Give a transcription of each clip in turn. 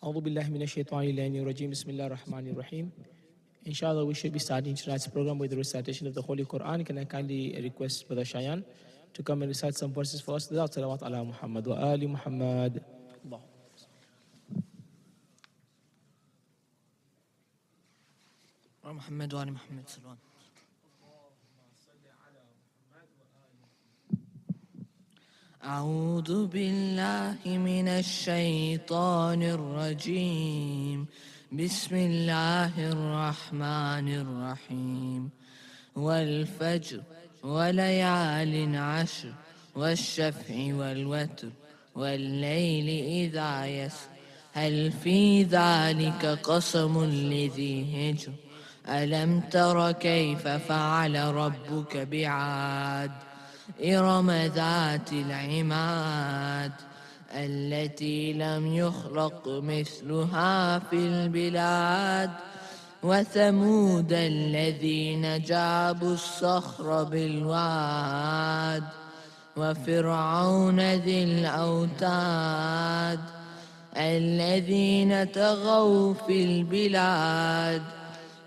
A'udhu billahi minash shaitani rajim. Bismillah ar-Rahman ar-Rahim. Inshallah, we should be starting tonight's program with the recitation of the Holy Quran. Can I kindly request Brother Shayan to come and recite some verses for us? Salawat ala Muhammad wa ali Muhammad. Allah. محمد وآل محمد صلوات. أعوذ بالله من الشيطان الرجيم. بسم الله الرحمن الرحيم. والفجر وليال عشر والشفع والوتر والليل إذا يسر هل في ذلك قسم لذي هجر ألم تر كيف فعل ربك بعاد إرم ذات العماد التي لم يخلق مثلها في البلاد وثمود الذين جابوا الصخر بالواد وفرعون ذي الأوتاد الذين طغوا في البلاد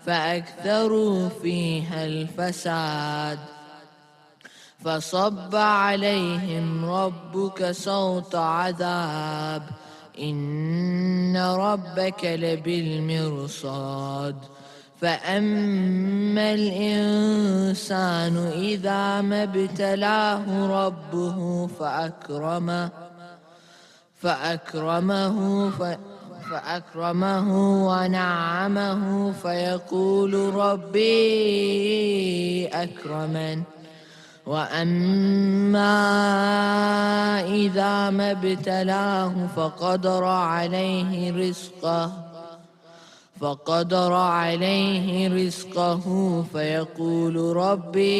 فأكثروا فيها الفساد فصب عليهم ربك صوت عذاب إن ربك لبالمرصاد فأما الإنسان إذا ما ابتلاه ربه فأكرمه ونعمه فيقول ربي أكرمن وأما إذا ما ابتلاه فقدر عليه رزقه فيقول ربي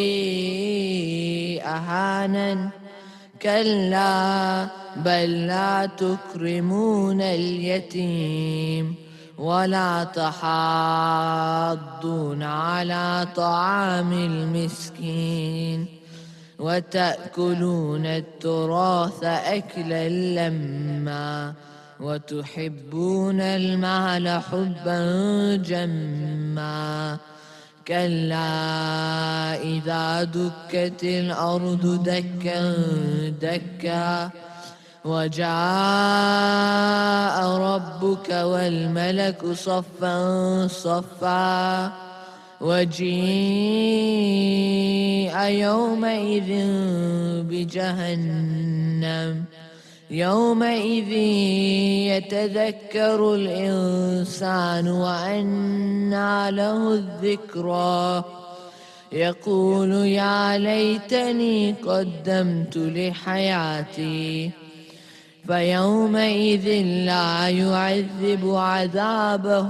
أهانن كلا بل لا تكرمون اليتيم ولا تحاضون على طعام المسكين وتأكلون التراث أكلا لما وتحبون المال حبا جما كلا إذا دكت الأرض دكا دكا وجاء ربك والملك صفا صفا وجيء يومئذ بجهنم يومئذ يتذكر الإنسان وأنى له الذكرى يقول يا ليتني قدمت لحياتي فيومئذ لا يعذب عذابه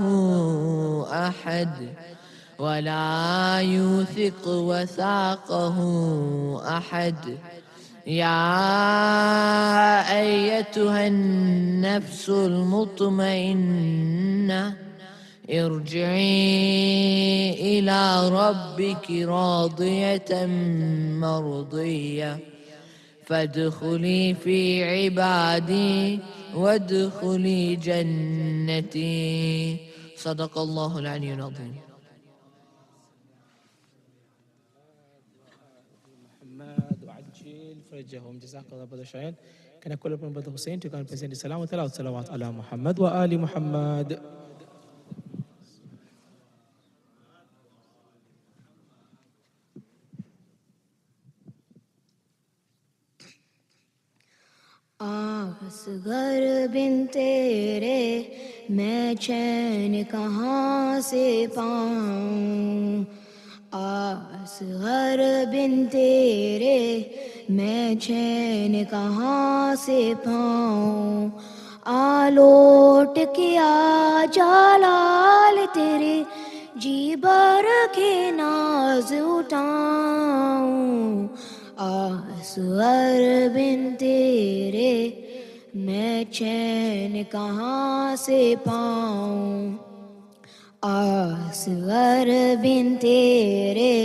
أحد ولا يوثق وثاقه أحد يا أيتها النفس المطمئنة ارجعي إلى ربك راضية مرضية فادخلي في عبادي وادخلي جنتي صدق الله العلي العظيم. Jazakallah, Brother Shayan. Can I call upon Brother Hussein to come and present the salam salawat ala Muhammad wa ali Muhammad. Asghar बिन तेरे मैं चैन कहाँ से पाऊँ असगर बिन तेरे मैं चैन कहाँ से पाऊँ आलोट किया जालाल तेरे जी भर के नाज उठाऊँ असगर बिन तेरे मैं चैन कहाँ से पाऊँ असगर बिन तेरे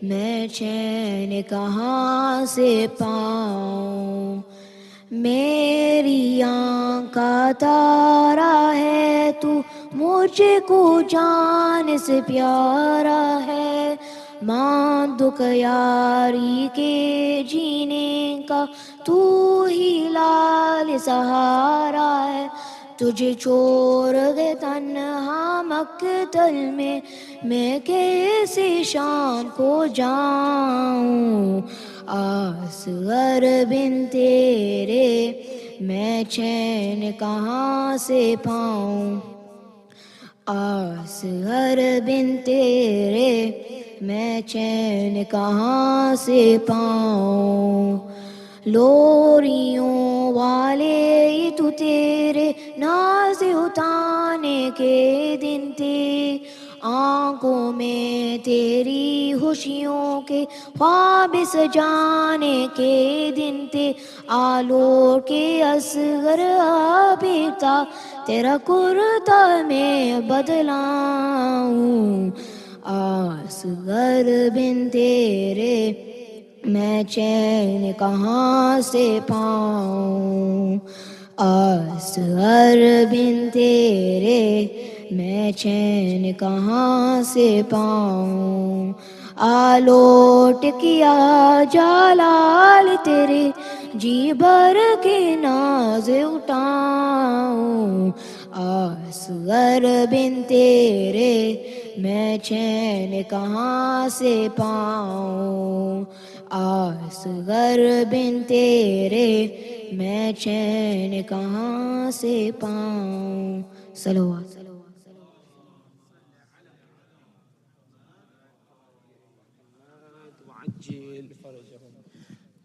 मैं चैन कहाँ से पाऊँ میری آنکھ کا تارا ہے تو مجھ کو جان سے پیارا ہے، ماں دکھ یاری کے جینے کا تو ہی لال سہارا ہے، تجھے چھوڑ کے تنہا مقتل میں کیسے شام کو جاؤں، اصغر بن تیرے میں چین کہاں سے پاؤں، اصغر بن تیرے میں چین کہاں سے پاؤں، لوریوں والے تو تیرے ناز اٹھانے کے دن تھے، آنکھوں میں تیری خوشیوں کے خواب سجانے کے دن تھے، آلو کے اصغر آبیتا تیرا کرتا میں بدلاؤں، اصغر بن تیرے میں چین کہاں سے پاؤں، اصغر بن تیرے میں چین کہاں سے پاؤں، آلوٹ کیا جلال تیرے جی بھر کے ناز اٹھاؤں، اصغر بن تیرے میں چین کہاں سے پاؤں، اصغر بن تیرے میں چین کہاں سے پاؤں، صلوات۔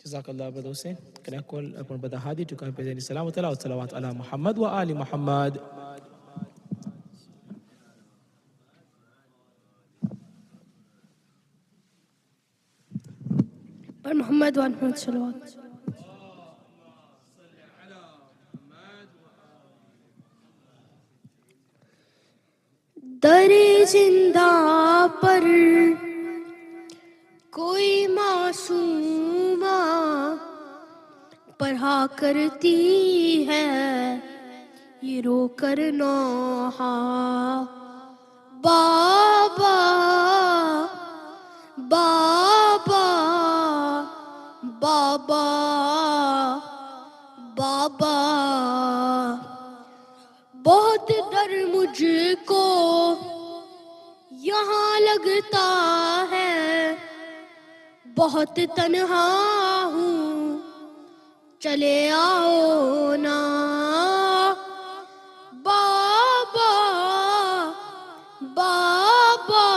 جزاک اللہ brother Hussein. Can I call upon brother Hadi to come present Salam Salawat ala Muhammad wa Ali Muhammad. پر محمد وعلى محمد صلوات. در زندہ پر کوئی معصومہ پڑھا کرتی ہے یہ رو کر نوحہ، بابا بابا بابا بابا، بہت ڈر مجھ کو یہاں لگتا ہے، بہت تنہا ہوں چلے آؤ نا، بابا بابا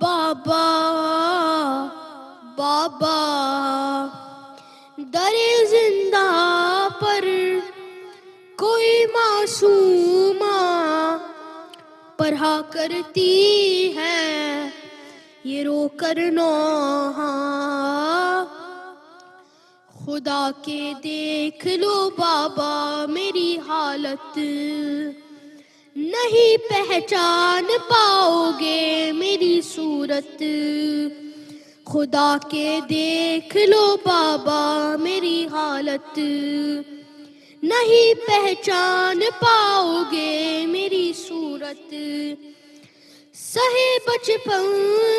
بابا بابا، در زندہ پر کوئی معصومہ پڑھا کرتی ہے یہ رو کر نوحہ، خدا کے دیکھ لو بابا میری حالت، نہیں پہچان پاؤ گے میری صورت، خدا کے دیکھ لو بابا میری حالت، نہیں پہچان پاؤ گے میری صورت، سہے بچپن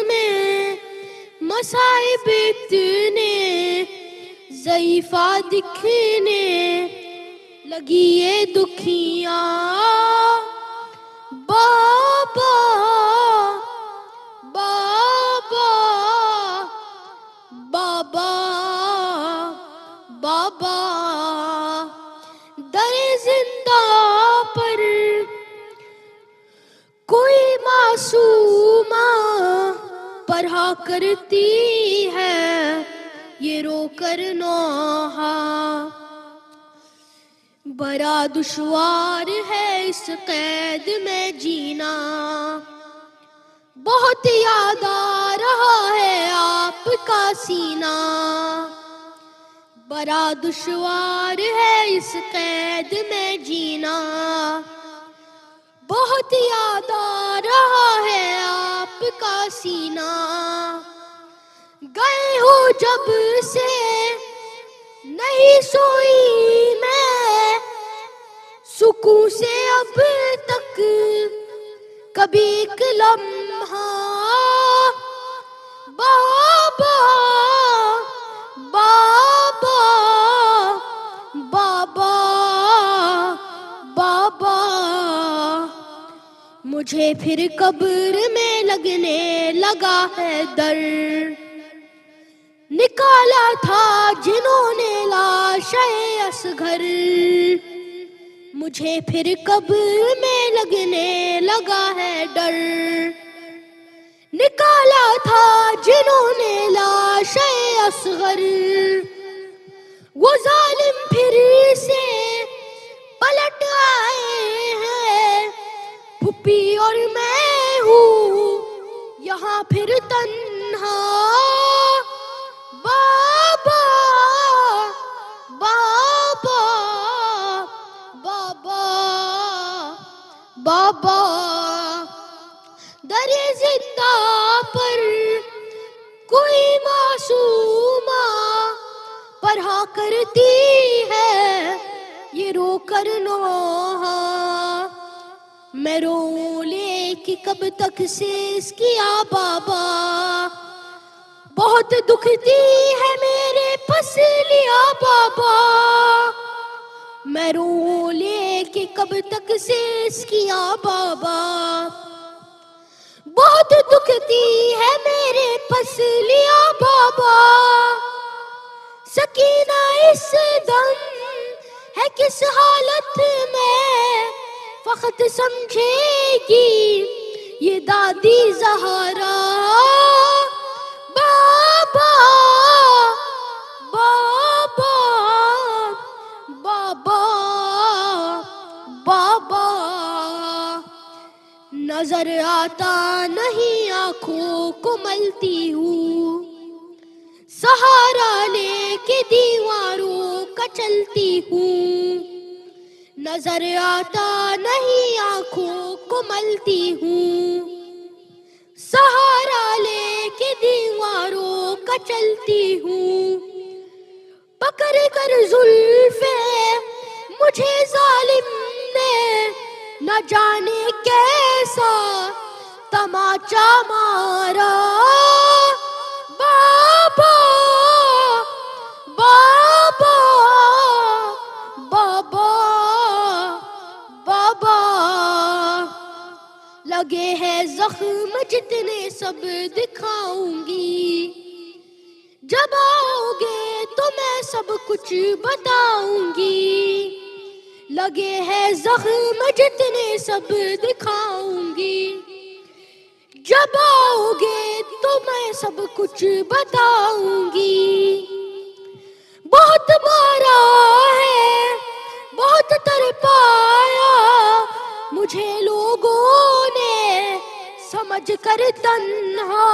میں مصائب اتنے، ضعیفہ دکھنے لگی یہ دکھیاں، بابا بابا بابا بابا، در زندہ پر کوئی معصومہ پڑھا کرتی ہے یہ رو کر نوحہ، بڑا دشوار ہے اس قید میں جینا، بہت یاد آ رہا ہے آپ کا سینہ، بڑا دشوار ہے اس قید میں جینا، بہت یاد آ رہا ہے آپ کا سینہ، گئے ہو جب سے نہیں سوئی میں سکون سے اب تک کبھی ایک لمحہ بابا بابا بابا بابا مجھے پھر قبر میں لگنے لگا ہے در نکالا تھا جنہوں نے لاش اصغر مجھے پھر قبر میں لگنے لگا ہے ڈر نکالا تھا جنہوں نے لاش اصغر وہ ظالم پھر سے پلٹ آئے ہیں پھپھی اور میں ہوں یہاں پھر تنہا بابا بابا بابا بابا در زندہ پر کوئی معصومہ پڑھا کرتی ہے یہ رو کر نوحہ میں رو لے کہ کب تک سیس کیا بابا بہت دکھتی ہے میرے پسلیاں بابا میں رو لے کہ کب تک سیس کیا بابا بہت دکھتی ہے میرے پسلیاں بابا سکینہ اس دم ہے کس حالت میں فقط سمجھے گی یہ دادی زہرا بابا بابا بابا بابا نظر آتا نہیں آنکھوں کو ملتی ہوں سہارا لے کے دیواروں کا چلتی ہوں نظر آتا نہیں آنکھوں کو ملتی ہوں سہارا لے کے دیواروں کا چلتی ہوں پکڑ کر زلفے مجھے ظالم نے نہ جانے کیسا تماچا مارا بابا بابا بابا بابا لگے ہیں زخم جتنے سب دکھاؤں گی جب آؤ گے تو میں سب کچھ بتاؤں گی لگے ہیں زخم جتنے سب دکھاؤں گی جب آؤ گے تو میں سب کچھ بتاؤں گی بہت مارا ہے بہت تڑپایا مجھے لوگوں نے سمجھ کر تنہا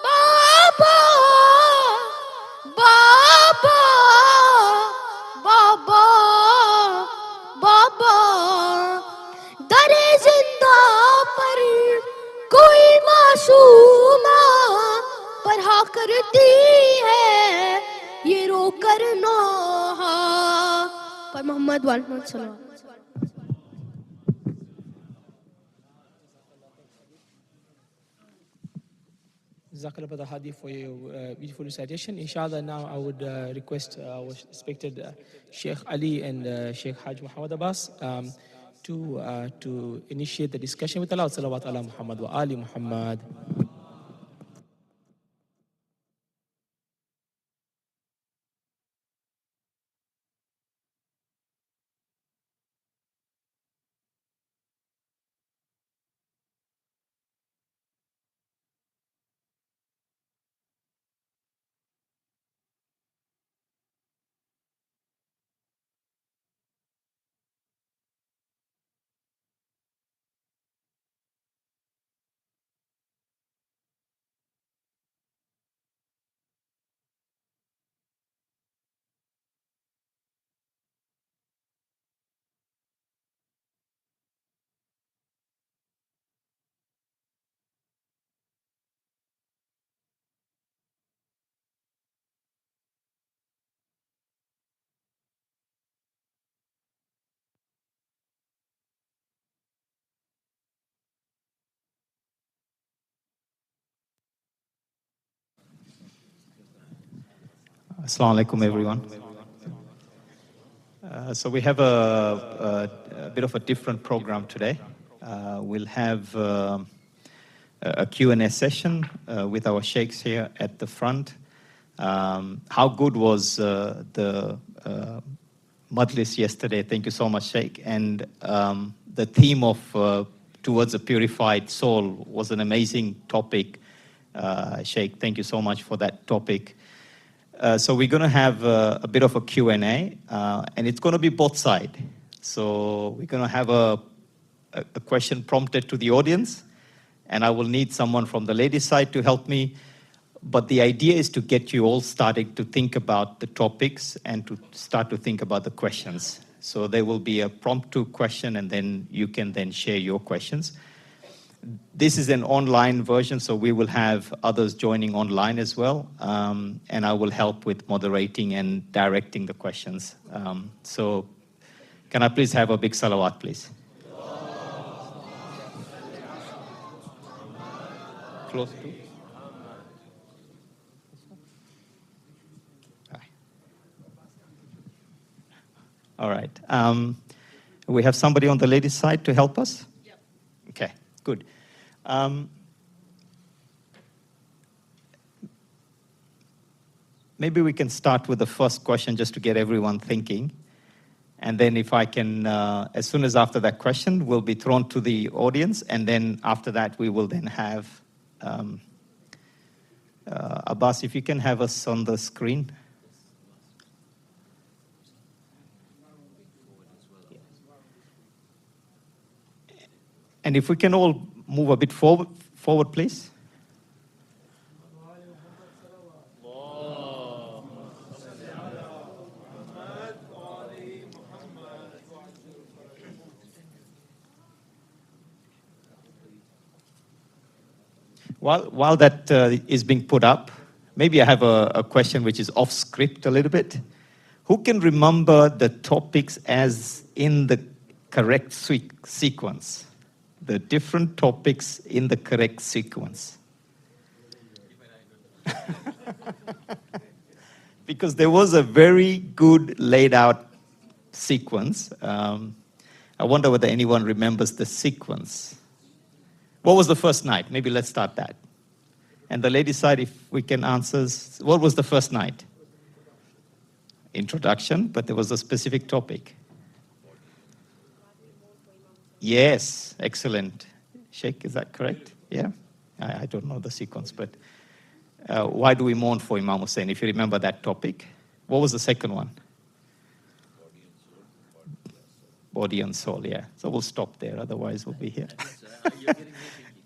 بابا بابا بابا بابا در زندہ پر کوئی معصومہ پڑھا کرتی ہے یہ رو کر نوحہ پر محمد والد السلام. Jazakallah Brother Hadi for your beautiful recitation. Inshallah, now I would request our respected Sheikh Ali and Sheikh Hajj Muhammad Abbas to initiate the discussion with Allah. Salawat ala Muhammad wa Ali Muhammad. Assalamu alaikum, everyone. So we have a bit of a different program today. We'll have a Q&A session with our sheikhs here at the front. How good was the Majlis yesterday? Thank you so much, Sheikh. And the theme of Towards a Purified Soul was an amazing topic. Sheikh, thank you so much for that topic. So we're going to have a bit of a Q&A, and it's going to be both sides. So we're going to have a question prompted to the audience, and I will need someone from the ladies' side to help me. But the idea is to get you all starting to think about the topics and to start to think about the questions. So there will be a promptu question, and then you can then share your questions. This is an online version, so we will have others joining online as well. And I will help with moderating and directing the questions. So can I please have a big salawat, please? Close to. All right. We have somebody on the ladies' side to help us? Yep. Okay, good. Maybe we can start with the first question just to get everyone thinking. And then if I can, as soon as after that question, will be thrown to the audience. And then after that, we will then have Abbas, if you can have us on the screen. And if we can all move a bit forward, please. While that is being put up, maybe I have a question which is off script a little bit. Who can remember the topics as in the correct sequence? The different topics in the correct sequence. Because there was a very good laid out sequence. I wonder whether anyone remembers the sequence. What was the first night? Maybe let's start that. And the ladies' side, if we can answer, what was the first night? Introduction, but there was a specific topic. Yes, excellent. Sheikh, is that correct? Yeah? I don't know the sequence, but why do we mourn for Imam Hussein? If you remember that topic. What was the second one? Body and soul, yeah. So we'll stop there, otherwise we'll be here.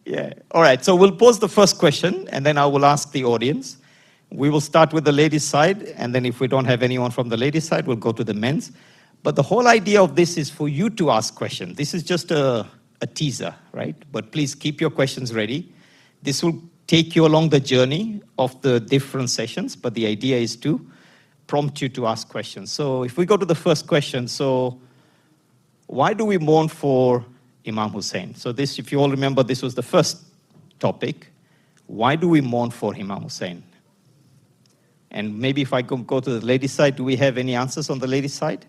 Yeah, all right. So we'll pose the first question, and then I will ask the audience. We will start with the ladies' side, and then if we don't have anyone from the ladies' side, we'll go to the men's. But the whole idea of this is for you to ask questions. This is just a teaser, right? But please keep your questions ready. This will take you along the journey of the different sessions, but the idea is to prompt you to ask questions. So if we go to the first question, so why do we mourn for Imam Hussein? So this, if you all remember, this was the first topic. Why do we mourn for Imam Hussein? And maybe if I go to the ladies' side, do we have any answers on the ladies' side?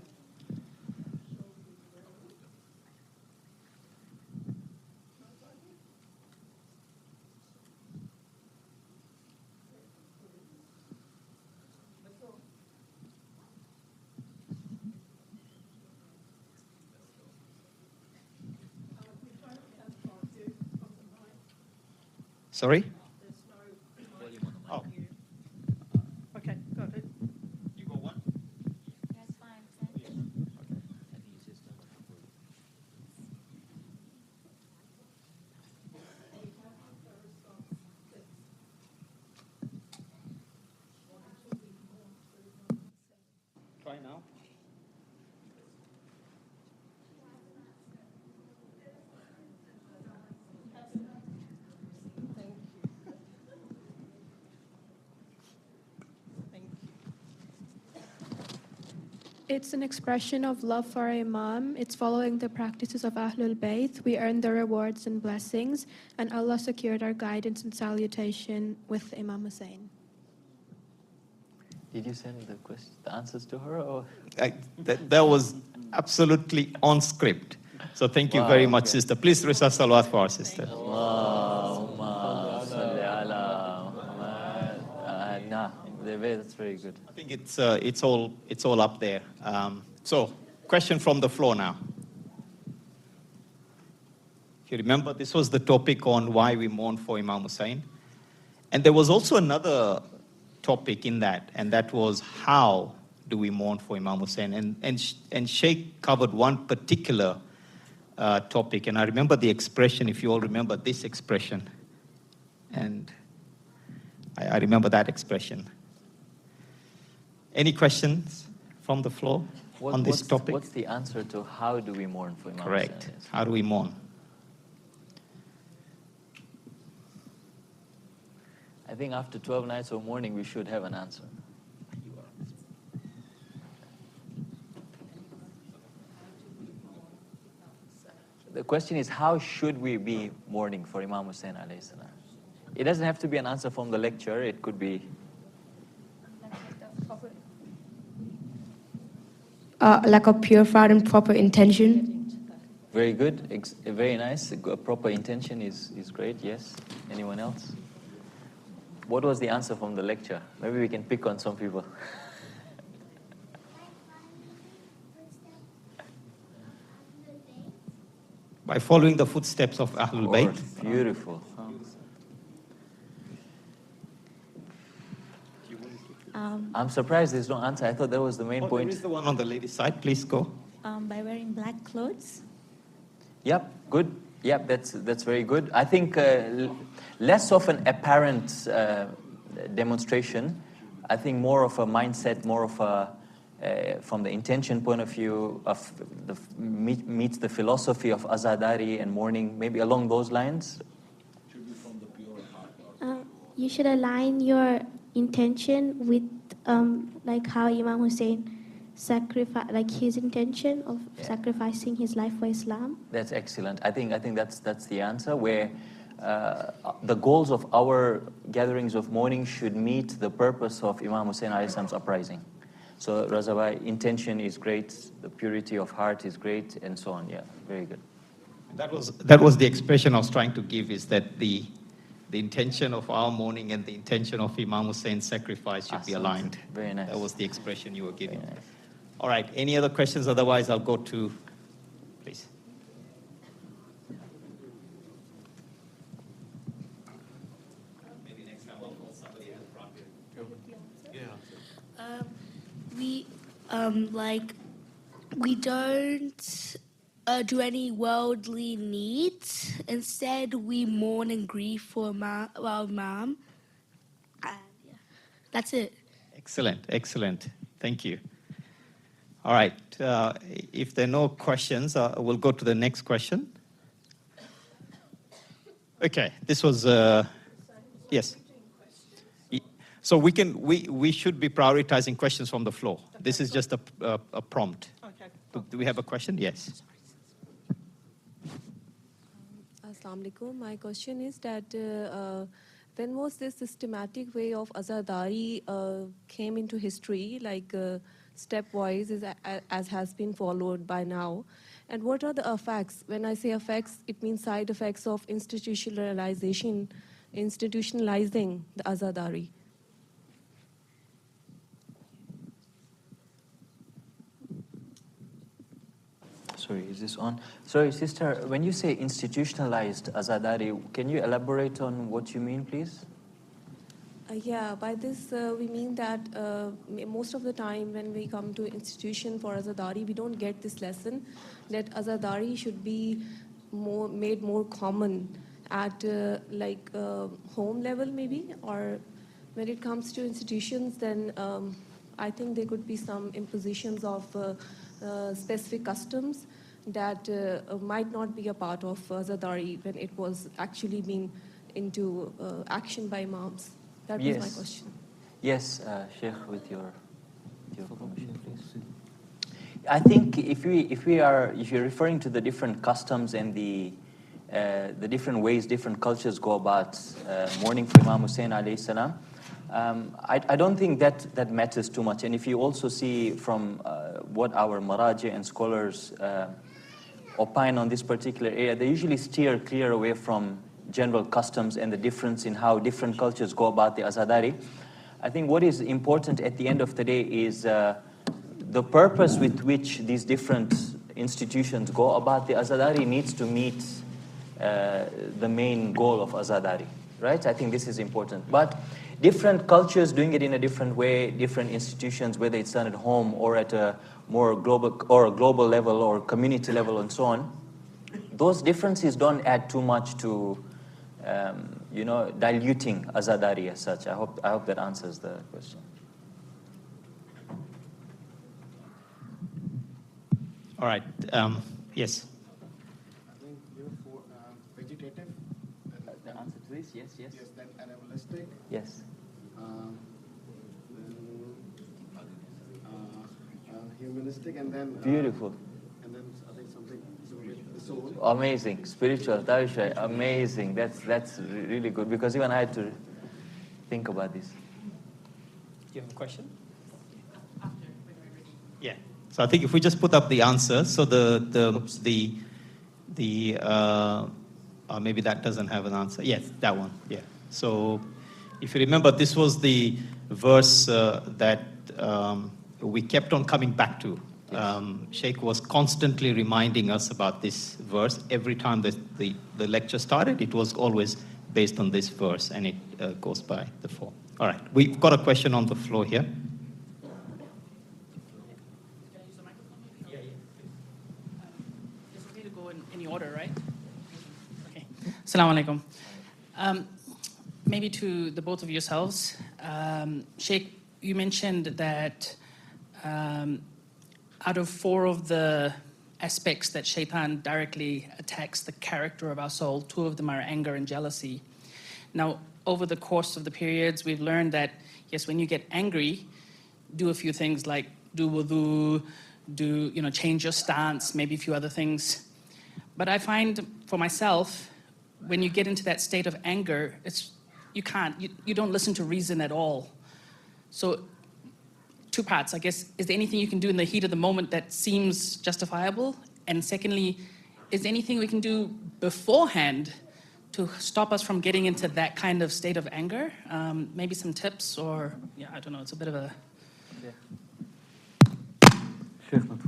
Sorry? Oh. Okay, go ahead. You go one? That's fine. Try now. It's an expression of love for our Imam. It's following the practices of Ahlul Bayt. We earn the rewards and blessings, and Allah secured our guidance and salutation with Imam Hussein. Did you send the answers to her? Or? That was absolutely on script. So thank you very much, sister. Please recite salawat for our sister. That's very good. I think it's all up there. So, question from the floor now. If you remember, this was the topic on why we mourn for Imam Hussein. And there was also another topic in that, and that was how do we mourn for Imam Hussein. And Sheikh covered one particular topic, and I remember the expression, if you all remember this expression. And I remember that expression. Any questions from the floor on this topic? What's the answer to how do we mourn for Imam Hussein? Correct. How do we mourn? I think after 12 nights of mourning, we should have an answer. The question is, how should we be mourning for Imam Hussein alayhi salam? It doesn't have to be an answer from the lecture. It could be... like a purified and proper intention. Very good. Very nice. A proper intention is great. Yes. Anyone else? What was the answer from the lecture? Maybe we can pick on some people. By following the footsteps of Ahlul Bayt. Beautiful. I'm surprised there's no answer. I thought that was the main point. There is the one on the ladies' side. Please go. By wearing black clothes. Yep, good. Yep, that's very good. I think less of an apparent demonstration. I think more of a mindset, more of a from the intention point of view of meets the philosophy of azadari and mourning, maybe along those lines. Should be from the pure heart. You should align your intention with like how Imam Hussein sacrificed, like his intention of sacrificing his life for Islam. That's excellent. I think that's the answer, where the goals of our gatherings of mourning should meet the purpose of Imam Hussein alayhi salam's uprising. So Razabai, intention is great, the purity of heart is great, and so on. Yeah, very good. That was the expression I was trying to give, is that the intention of our mourning and the intention of Imam Hussein's sacrifice should be aligned. Very nice. That was the expression you were giving. Nice. All right, any other questions? Otherwise, I'll go to, please. Maybe next time I'll call somebody in the front. We don't do any worldly needs. Instead, we mourn and grieve for our Imam. That's it. Excellent. Thank you. All right. If there are no questions, we'll go to the next question. Okay. This was yes. So we should be prioritizing questions from the floor. This is just a prompt. Okay. Do we have a question? Yes. Assalamu alaikum. My question is that when was this systematic way of azadari came into history, like stepwise as has been followed by now? And what are the effects? When I say effects, it means side effects of institutionalizing the azadari. Sorry, is this on? Sorry, sister, when you say institutionalized azadari, can you elaborate on what you mean, please? Yeah, by this we mean that most of the time when we come to institution for azadari, we don't get this lesson that azadari should be made more common at home level maybe, or when it comes to institutions, then I think there could be some impositions of specific customs that might not be a part of azadari when it was actually being into action by imams. That was my question. Yes, Sheikh, with your permission, please. I think if you're referring to the different customs and the different ways different cultures go about mourning for Imam Hussein alayhi salam, I don't think that matters too much. And if you also see from what our maraji and scholars opine on this particular area, they usually steer clear away from general customs and the difference in how different cultures go about the azadari. I think what is important at the end of the day is the purpose with which these different institutions go about the azadari needs to meet the main goal of azadari, right? I think this is important. But different cultures doing it in a different way, different institutions, whether it's done at home or at a more global level or community level and so on, those differences don't add too much to diluting azadari as such. I hope that answers the question. All right. Yes. I think you're for vegetative. The answer to this, yes. Yes, then animalistic. Yes. Humanistic, and then Beautiful. And then I think something with the soul. Amazing, spiritual, Tarisha, amazing. That's really good because even I had to think about this. Do you have a question? Yeah. So I think if we just put up the answer, so maybe that doesn't have an answer. Yes, that one. Yeah. So if you remember, this was the verse that we kept on coming back to. Sheikh was constantly reminding us about this verse. Every time the lecture started, it was always based on this verse, and it goes by the form. All right, we've got a question on the floor here. It's okay to go in any order, right? Okay. Salam Alaykum. Maybe to the both of yourselves. Sheikh, you mentioned that out of 4 of the aspects that shaitan directly attacks the character of our soul, 2 of them are anger and jealousy. Now, over the course of the periods, we've learned that, yes, when you get angry, do a few things like do wudu, change your stance, maybe a few other things. But I find for myself, when you get into that state of anger, you don't listen to reason at all. So 2 parts, I guess. Is there anything you can do in the heat of the moment that seems justifiable? And secondly, is there anything we can do beforehand to stop us from getting into that kind of state of anger? Maybe some tips or, I don't know, it's a bit of a... Sheikh, please.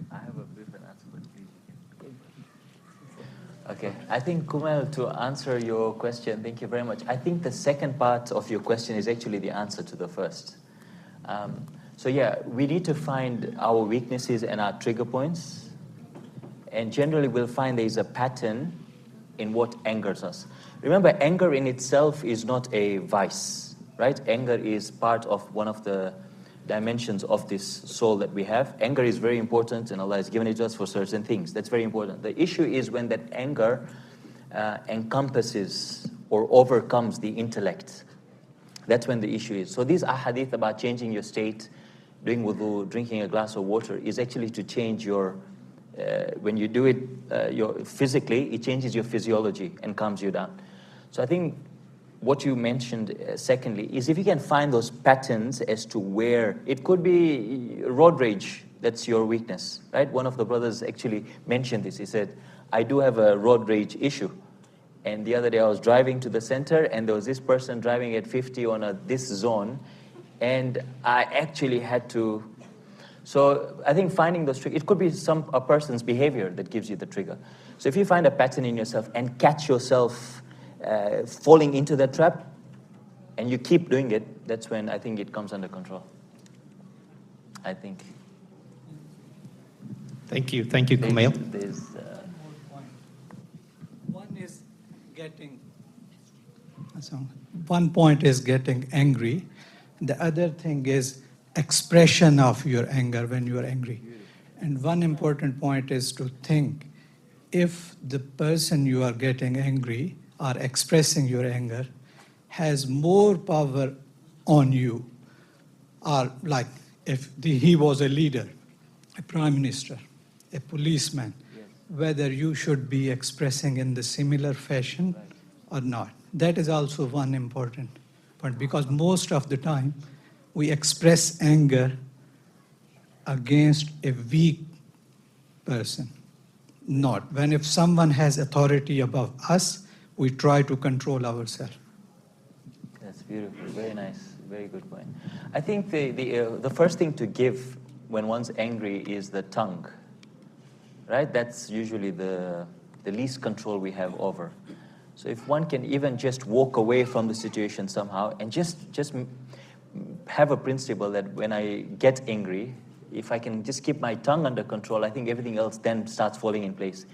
I have a bit of an answer, but please. Okay, I think Kumail, to answer your question, thank you very much. I think the second part of your question is actually the answer to the first. We need to find our weaknesses and our trigger points. And generally we'll find there is a pattern in what angers us. Remember, anger in itself is not a vice, right? Anger is part of one of the dimensions of this soul that we have. Anger is very important, and Allah has given it to us for certain things. That's very important. The issue is when that anger encompasses or overcomes the intellect. That's when the issue is. So these ahadith about changing your state, doing wudu, drinking a glass of water, is actually to change your, when you do it physically, it changes your physiology and calms you down. So I think what you mentioned secondly is if you can find those patterns as to where, it could be road rage, that's your weakness, right? One of the brothers actually mentioned this. He said, I do have a road rage issue. And the other day I was driving to the center and there was this person driving at 50 on this zone, and I actually had to, so I think finding those triggers, it could be a person's behavior that gives you the trigger. So if you find a pattern in yourself and catch yourself falling into that trap, and you keep doing it, that's when I think it comes under control. I think. Thank you, Kumail. One point is getting angry. The other thing is expression of your anger when you are angry. And one important point is to think, if the person you are getting angry or expressing your anger has more power on you, or like if he was a leader, a prime minister, a policeman, whether you should be expressing in the similar fashion or not. That is also one important point, because most of the time we express anger against a weak person. Not. When if someone has authority above us, we try to control ourselves. That's beautiful. Very nice. Very good point. I think the first thing to give when one's angry is the tongue, right? That's usually the least control we have over. So if one can even just walk away from the situation somehow and just have a principle that when I get angry, if I can just keep my tongue under control, I think everything else then starts falling in place.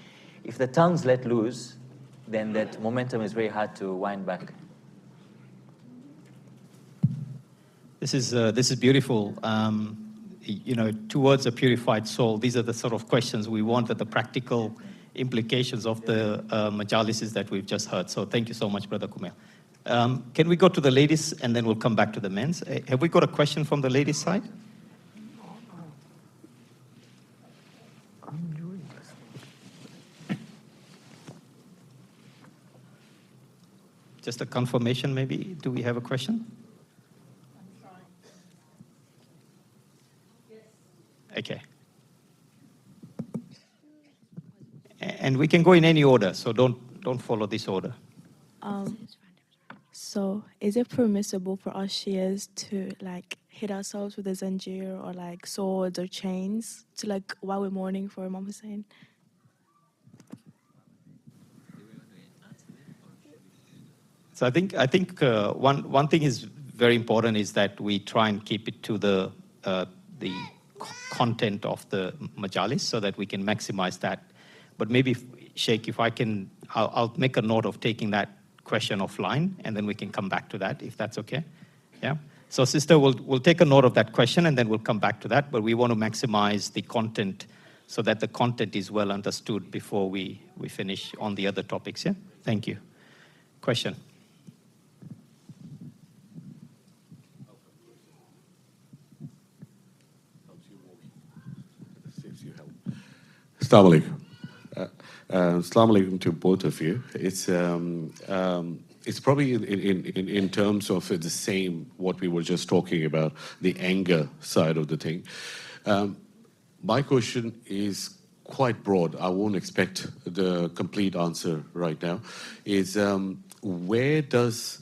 If the tongue's let loose, then that momentum is very hard to wind back. This is beautiful. You know, towards a purified soul, these are the sort of questions we want, at the practical implications of the majalises that we've just heard. So thank you so much, Brother Kumail. Can we go to the ladies and then we'll come back to the men's? Have we got a question from the ladies' side? Just a confirmation, maybe. Do we have a question? Okay. And we can go in any order, so don't follow this order. So is it permissible for us Shias to like hit ourselves with a zanjir or like swords or chains to like while we're mourning for Imam Hussein? So I think one thing is very important is that we try and keep it to the content of the majalis so that we can maximize that. But maybe, Sheikh, if I can, I'll make a note of taking that question offline and then we can come back to that, if that's okay. Yeah. So sister, we'll take a note of that question and then we'll come back to that. But we want to maximize the content so that the content is well understood before we finish on the other topics. Yeah. Thank you. Question. Assalamu alaikum. Assalamu alaikum to both of you. It's probably in terms of the same what we were just talking about, the anger side of the thing. My question is quite broad. I won't expect the complete answer right now. Is where does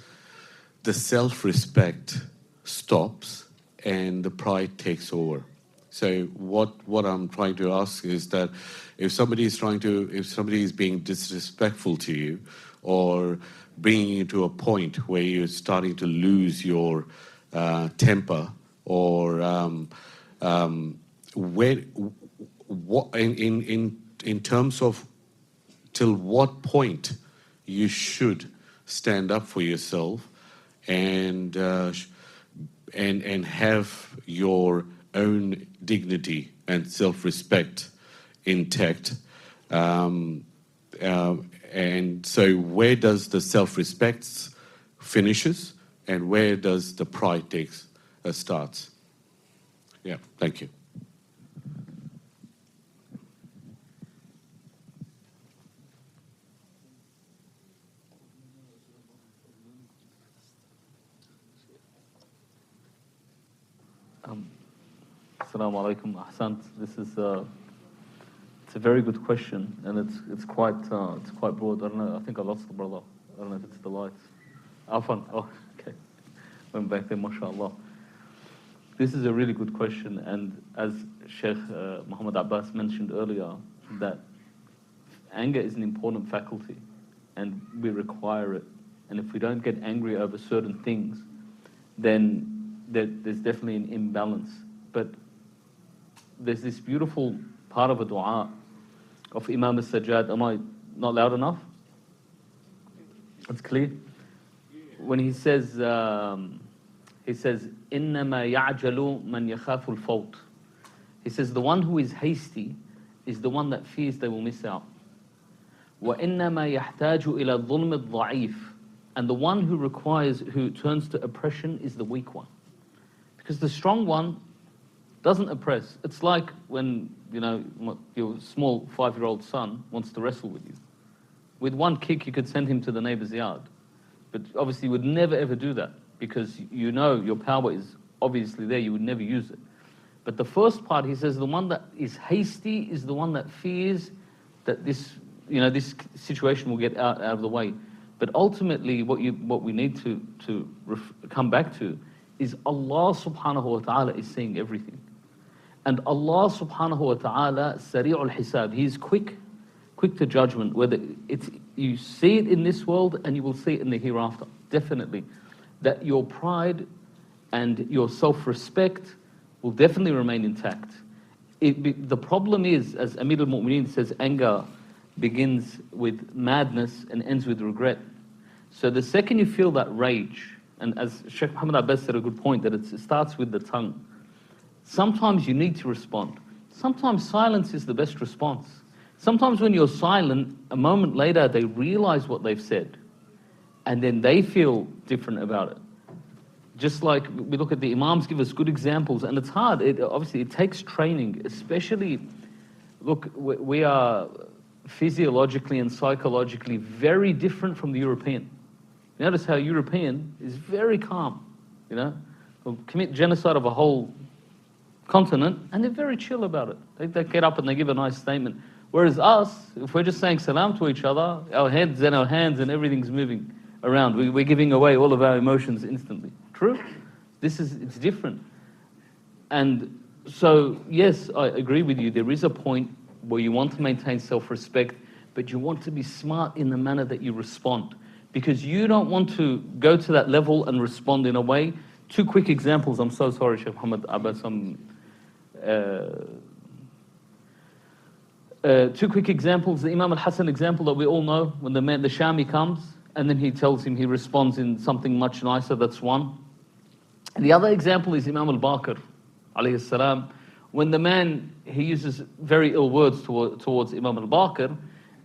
the self-respect stops and the pride takes over? So what I'm trying to ask is that if somebody is being disrespectful to you or bringing you to a point where you're starting to lose your temper, or what in terms of till what point you should stand up for yourself and have your own dignity and self-respect intact, and so where does the self-respect finishes and where does the pride takes starts? Yeah, thank you. Assalamu alaikum, ahsant. This is it's a very good question, and it's quite broad. I don't know. I think I lost the brother. I don't know if it's the lights. Afan. Oh, okay. Went back there, mashallah. This is a really good question, and as Sheikh Muhammad Abbas mentioned earlier, that anger is an important faculty, and we require it. And if we don't get angry over certain things, then there's definitely an imbalance. But there's this beautiful part of a dua of Imam al-Sajjad. Am I not loud enough? It's clear. When he says, إِنَّمَا يَعْجَلُ مَنْ يَخَافُ الْفَوْتِ. He says, the one who is hasty is the one that fears they will miss out. وَإِنَّمَا يَحْتَاجُ إِلَى الظُّلْمِ الضَّعِيفِ. And the one who turns to oppression is the weak one. Because the strong one doesn't oppress. It's like when, your small 5-year-old son wants to wrestle with you. With one kick, you could send him to the neighbor's yard. But obviously, you would never ever do that because you know your power is obviously there, you would never use it. But the first part, he says, the one that is hasty is the one that fears that this, this situation will get out of the way. But ultimately, what we need to come back to is Allah subhanahu wa ta'ala is seeing everything. And Allah subhanahu wa ta'ala, sari'ul hisab, He is quick to judgment, whether you see it in this world and you will see it in the hereafter, definitely. That your pride and your self-respect will definitely remain intact. The problem is, as Amir al-Mu'mineen says, anger begins with madness and ends with regret. So the second you feel that rage, and as Sheikj Muhammad Abbas said a good point, that it starts with the tongue. Sometimes you need to respond. Sometimes silence is the best response. Sometimes when you're silent, a moment later they realize what they've said, and then they feel different about it. Just like we look at the Imams give us good examples, and it's hard. Obviously, it takes training, especially, look, we are physiologically and psychologically very different from the European. Notice how European is very calm, They'll commit genocide of a whole continent, and they're very chill about it. They get up and they give a nice statement. Whereas us, if we're just saying salam to each other, our heads and everything's moving around. We're giving away all of our emotions instantly. True? It's different. And so, yes, I agree with you. There is a point where you want to maintain self-respect, but you want to be smart in the manner that you respond. Because you don't want to go to that level and respond in a way. Two quick examples. I'm so sorry, Sheikh Muhammad Abbas. Two quick examples. The Imam al-Hassan example that we all know, when the Shami comes, and then he tells him, he responds in something much nicer. That's one. And the other example is Imam al-Baqir, alayhi salam. When the man, he uses very ill words towards Imam al-Baqir,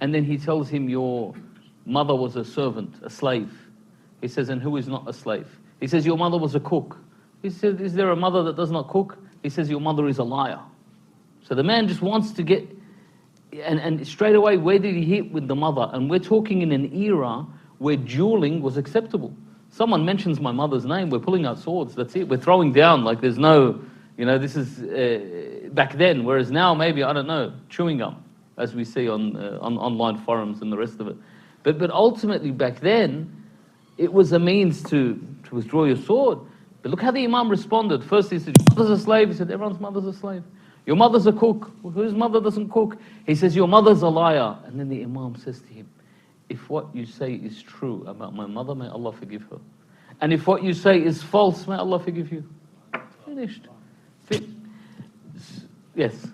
and then he tells him, your mother was a servant, a slave. He says, and who is not a slave? He says, your mother was a cook. He says, is there a mother that does not cook? He says, your mother is a liar. So the man just wants to get, and straight away, where did he hit with the mother? And we're talking in an era where dueling was acceptable. Someone mentions my mother's name, we're pulling out swords, that's it. We're throwing down, like there's no, this is back then. Whereas now, maybe, I don't know, chewing gum, as we see on online forums and the rest of it. But ultimately, back then, it was a means to withdraw your sword. But look how the Imam responded. First he said, your mother's a slave. He said, everyone's mother's a slave. Your mother's a cook. Well, whose mother doesn't cook? He says, your mother's a liar. And then the Imam says to him, if what you say is true about my mother, may Allah forgive her. And if what you say is false, may Allah forgive you. Finished. Yes.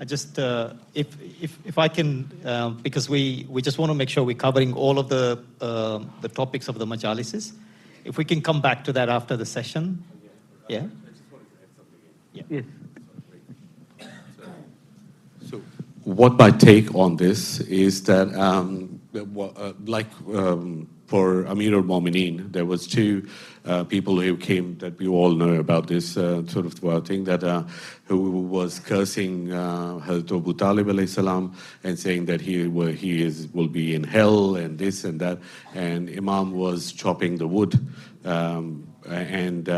I just, if I can, because we just want to make sure we're covering all of the topics of the majalises. If we can come back to that after the session. Yeah? Yeah. Yes. So what my take on this is that, for Amir al-Mu'mineen, there was two people who came that we all know about this sort of thing, that who was cursing Hazrat Abu Talib alayhi salam and saying that he will be in hell and this and that, and Imam was chopping the wood, and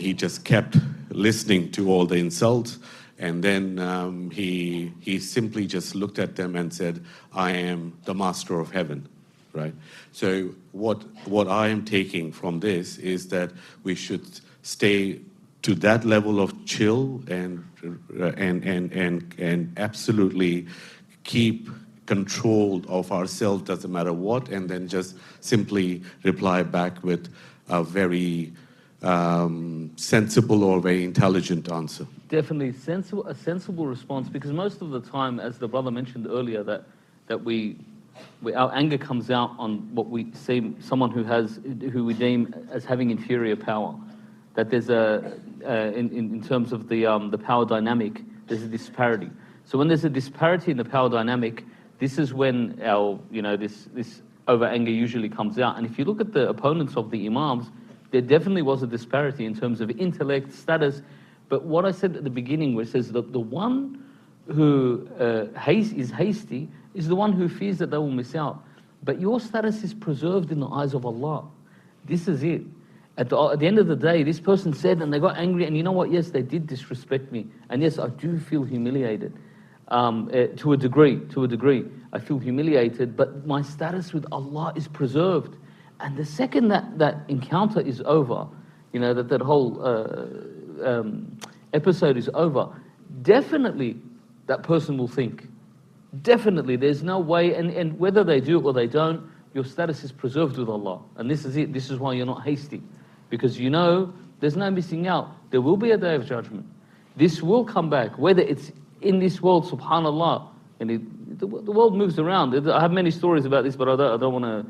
he just kept listening to all the insults. And then he simply just looked at them and said, I am the master of heaven, right? So what I am taking from this is that we should stay to that level of chill and absolutely keep control of ourselves, doesn't matter what, and then just simply reply back with a very sensible or very intelligent answer. Definitely a sensible response, because most of the time, as the brother mentioned earlier, that our anger comes out on what we see someone who we deem as having inferior power. That there's in terms of the power dynamic, there's a disparity. So when there's a disparity in the power dynamic, this is when our this over anger usually comes out. And if you look at the opponents of the Imams, there definitely was a disparity in terms of intellect, status. But what I said at the beginning, where it says that the one who is hasty is the one who fears that they will miss out. But your status is preserved in the eyes of Allah. This is it. At the end of the day, this person said, and they got angry, and you know what? Yes, they did disrespect me. And yes, I do feel humiliated. To a degree, I feel humiliated, but my status with Allah is preserved. And the second that encounter is over, you know, that whole episode is over, definitely that person will think. Definitely, there's no way, and whether they do or they don't, your status is preserved with Allah. And this is it. This is why you're not hasty. Because you know there's no missing out. There will be a day of judgment. This will come back, whether it's in this world, subhanAllah. And the world moves around. I have many stories about this, but I don't want to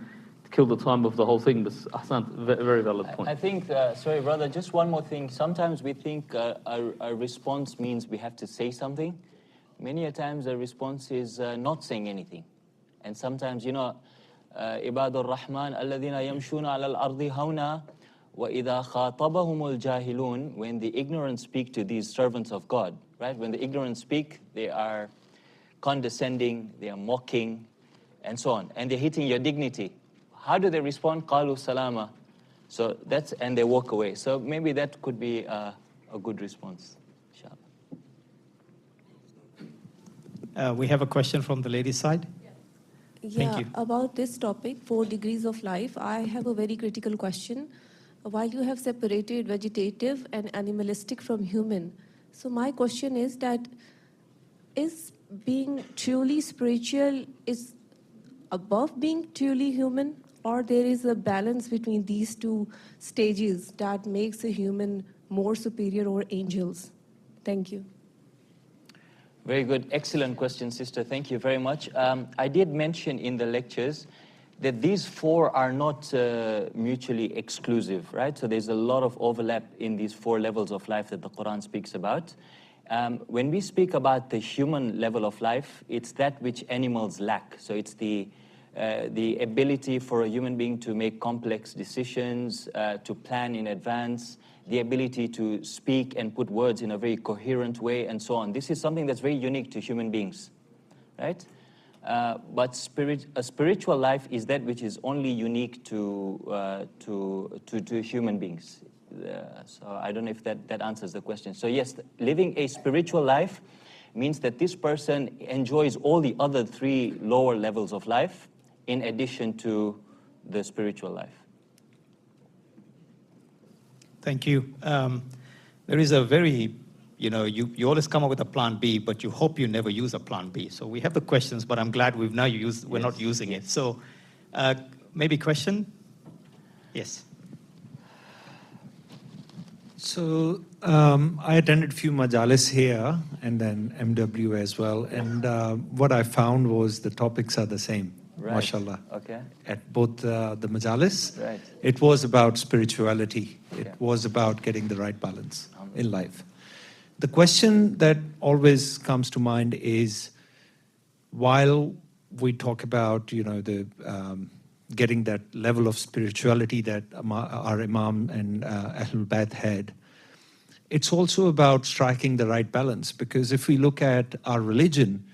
kill the time of the whole thing. But Hassan, very valid point. I think, sorry brother, just one more thing. Sometimes we think a response means we have to say something. Many a times a response is not saying anything. And sometimes, you know, Ibadur Rahman, alladhina yamshuna ala al-ardi hawna, wa idha khatabahumul jahilun, when the ignorant speak to these servants of God, right? When the ignorant speak, they are condescending, they are mocking, and so on. And they're hitting your dignity. How do they respond? Qalu salama. So that's, and they walk away. So maybe that could be a good response. We have a question from the ladies' side. Thank you. About this topic, 4 degrees of life, I have a very critical question. While you have separated vegetative and animalistic from human, so my question is that, is being truly spiritual is above being truly human, or there is a balance between these two stages that makes a human more superior or angels? Thank you. Very good. Excellent question, sister. Thank you very much. I did mention in the lectures that these 4 are not mutually exclusive, right? So there's a lot of overlap in these 4 levels of life that the Quran speaks about. When we speak about the human level of life, it's that which animals lack. So it's the ability for a human being to make complex decisions, to plan in advance, the ability to speak and put words in a very coherent way, and so on. This is something that's very unique to human beings, right? But a spiritual life is that which is only unique to human beings. So I don't know if that answers the question. So yes, living a spiritual life means that this person enjoys all the other 3 lower levels of life in addition to the spiritual life. Thank you. There is a very, you know, you always come up with a plan B, but you hope you never use a plan B. So we have the questions, but I'm glad we're not using it. So maybe question? Yes. So I attended a few Majlis here and then MW as well. And what I found was the topics are the same. Right. Mashallah. Okay. At both the Majalis, right. It was about spirituality. Okay. It was about getting the right balance in life. The question that always comes to mind is, while we talk about, you know, the getting that level of spirituality that our Imam and Ahlul Bayt had, it's also about striking the right balance. Because if we look at our religion,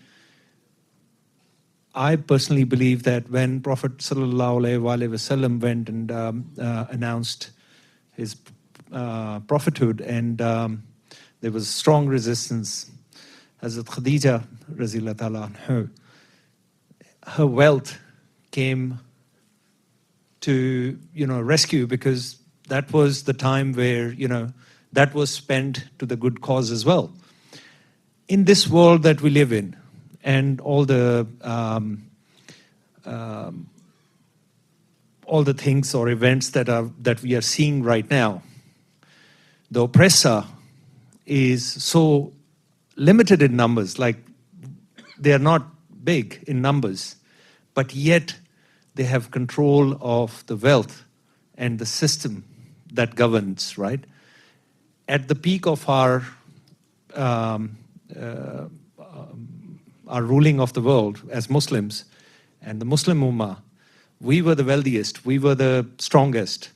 I personally believe that when Prophet ﷺ went and announced his prophethood, and there was strong resistance, Hazrat Khadija, Razillah Ta'ala anha, her wealth came to, you know, rescue, because that was the time where, you know, that was spent to the good cause as well. In this world that we live in, and all the things or events that we are seeing right now, the oppressor is so limited in numbers. Like, they are not big in numbers, but yet they have control of the wealth and the system that governs, right? At the peak of our ruling of the world as Muslims and the Muslim Ummah, we were the wealthiest, we were the strongest.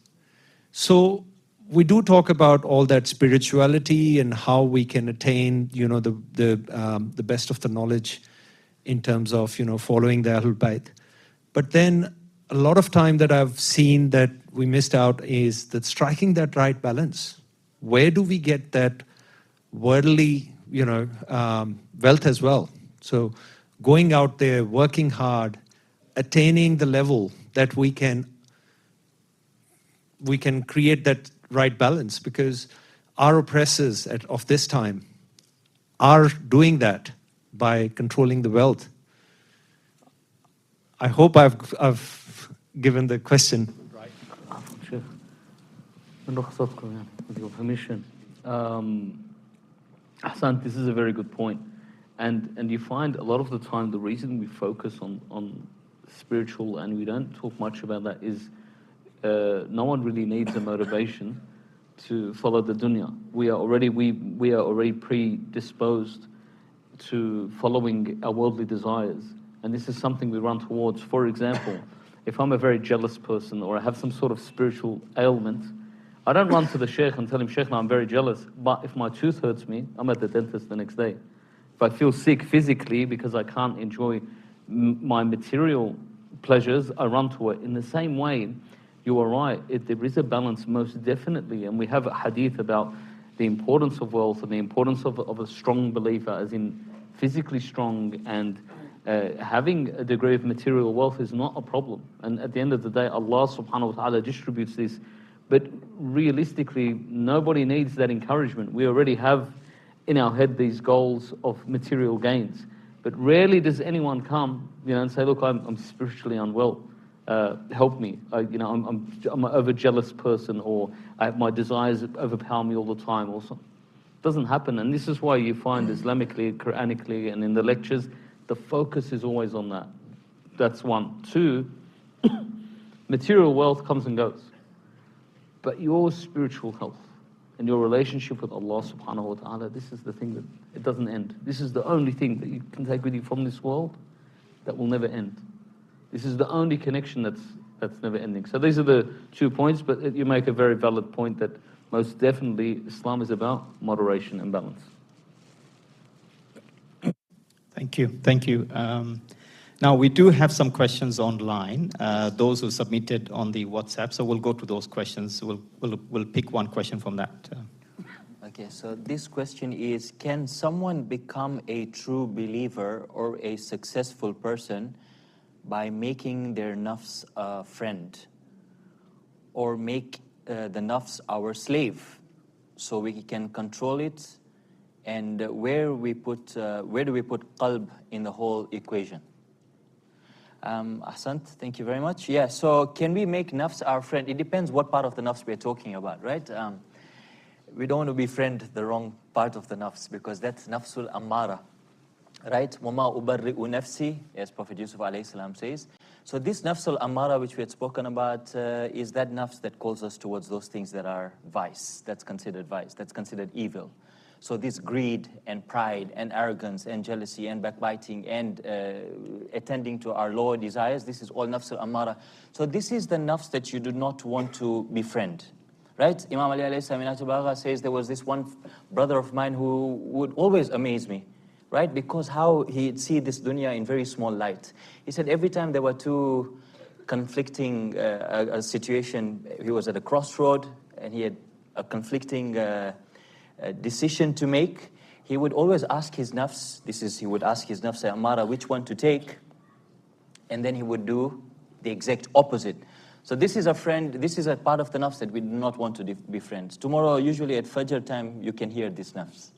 So we do talk about all that spirituality and how we can attain, you know, the best of the knowledge in terms of, you know, following the Ahlul Bayt. But then a lot of time that I've seen that we missed out is that striking that right balance. Where do we get that worldly, wealth as well? So going out there, working hard, attaining the level that we can create that right balance, because our oppressors of this time are doing that by controlling the wealth. I hope I've given the question right. Sure. With your permission. Hassan, this is a very good point. And you find a lot of the time the reason we focus on spiritual and we don't talk much about that is no one really needs a motivation to follow the dunya. We are already predisposed to following our worldly desires. And this is something we run towards. For example, if I'm a very jealous person or I have some sort of spiritual ailment, I don't run to the sheikh and tell him, Sheikh, I'm very jealous. But if my tooth hurts me, I'm at the dentist the next day. If I feel sick physically because I can't enjoy my material pleasures, I run to it. In the same way, you are right, there is a balance most definitely. And we have a hadith about the importance of wealth and the importance of a strong believer, as in physically strong, and having a degree of material wealth is not a problem. And at the end of the day, Allah subhanahu wa ta'ala distributes this. But realistically, nobody needs that encouragement. We already have in our head these goals of material gains. But rarely does anyone come, and say, look, I'm spiritually unwell. Help me. I'm an over-jealous person, or my desires overpower me all the time. Also, it doesn't happen. And this is why you find Islamically, Quranically, and in the lectures, the focus is always on that. That's one. Two, material wealth comes and goes. But your spiritual health and your relationship with Allah subhanahu wa ta'ala, this is the thing that it doesn't end. This is the only thing that you can take with you from this world that will never end. This is the only connection that's never ending. So these are the 2 points, but you make a very valid point that most definitely Islam is about moderation and balance. Thank you. Thank you. Now, we do have some questions online, those who submitted on the WhatsApp, so we'll go to those questions. We'll pick one question from that. Okay, so this question is, can someone become a true believer or a successful person by making their nafs a friend, or make the nafs our slave, so we can control it? And where do we put qalb in the whole equation? Ahsant, thank you very much. Yeah, so can we make nafs our friend? It depends what part of the nafs we're talking about, right? We don't want to befriend the wrong part of the nafs, because that's nafsul ammara, right? وَمَا أُبَرِّئُ نَفْسِي, as Prophet Yusuf alayhi salam says. So this nafsul ammara, which we had spoken about, is that nafs that calls us towards those things that are vice. That's considered vice. That's considered evil. So this greed and pride and arrogance and jealousy and backbiting and attending to our lower desires, this is all nafs al-ammara. So this is the nafs that you do not want to befriend, right? Imam Ali alayhi salam says there was this one brother of mine who would always amaze me, right? Because how he'd see this dunya in very small light. He said every time there were two conflicting a situation, he was at a crossroad and he had a conflicting decision to make, he would always ask his nafs, he would ask his nafs amara which one to take, and then he would do the exact opposite. So this is a friend, this is a part of the nafs that we do not want to be friends. Tomorrow, usually at Fajr time, you can hear this nafs.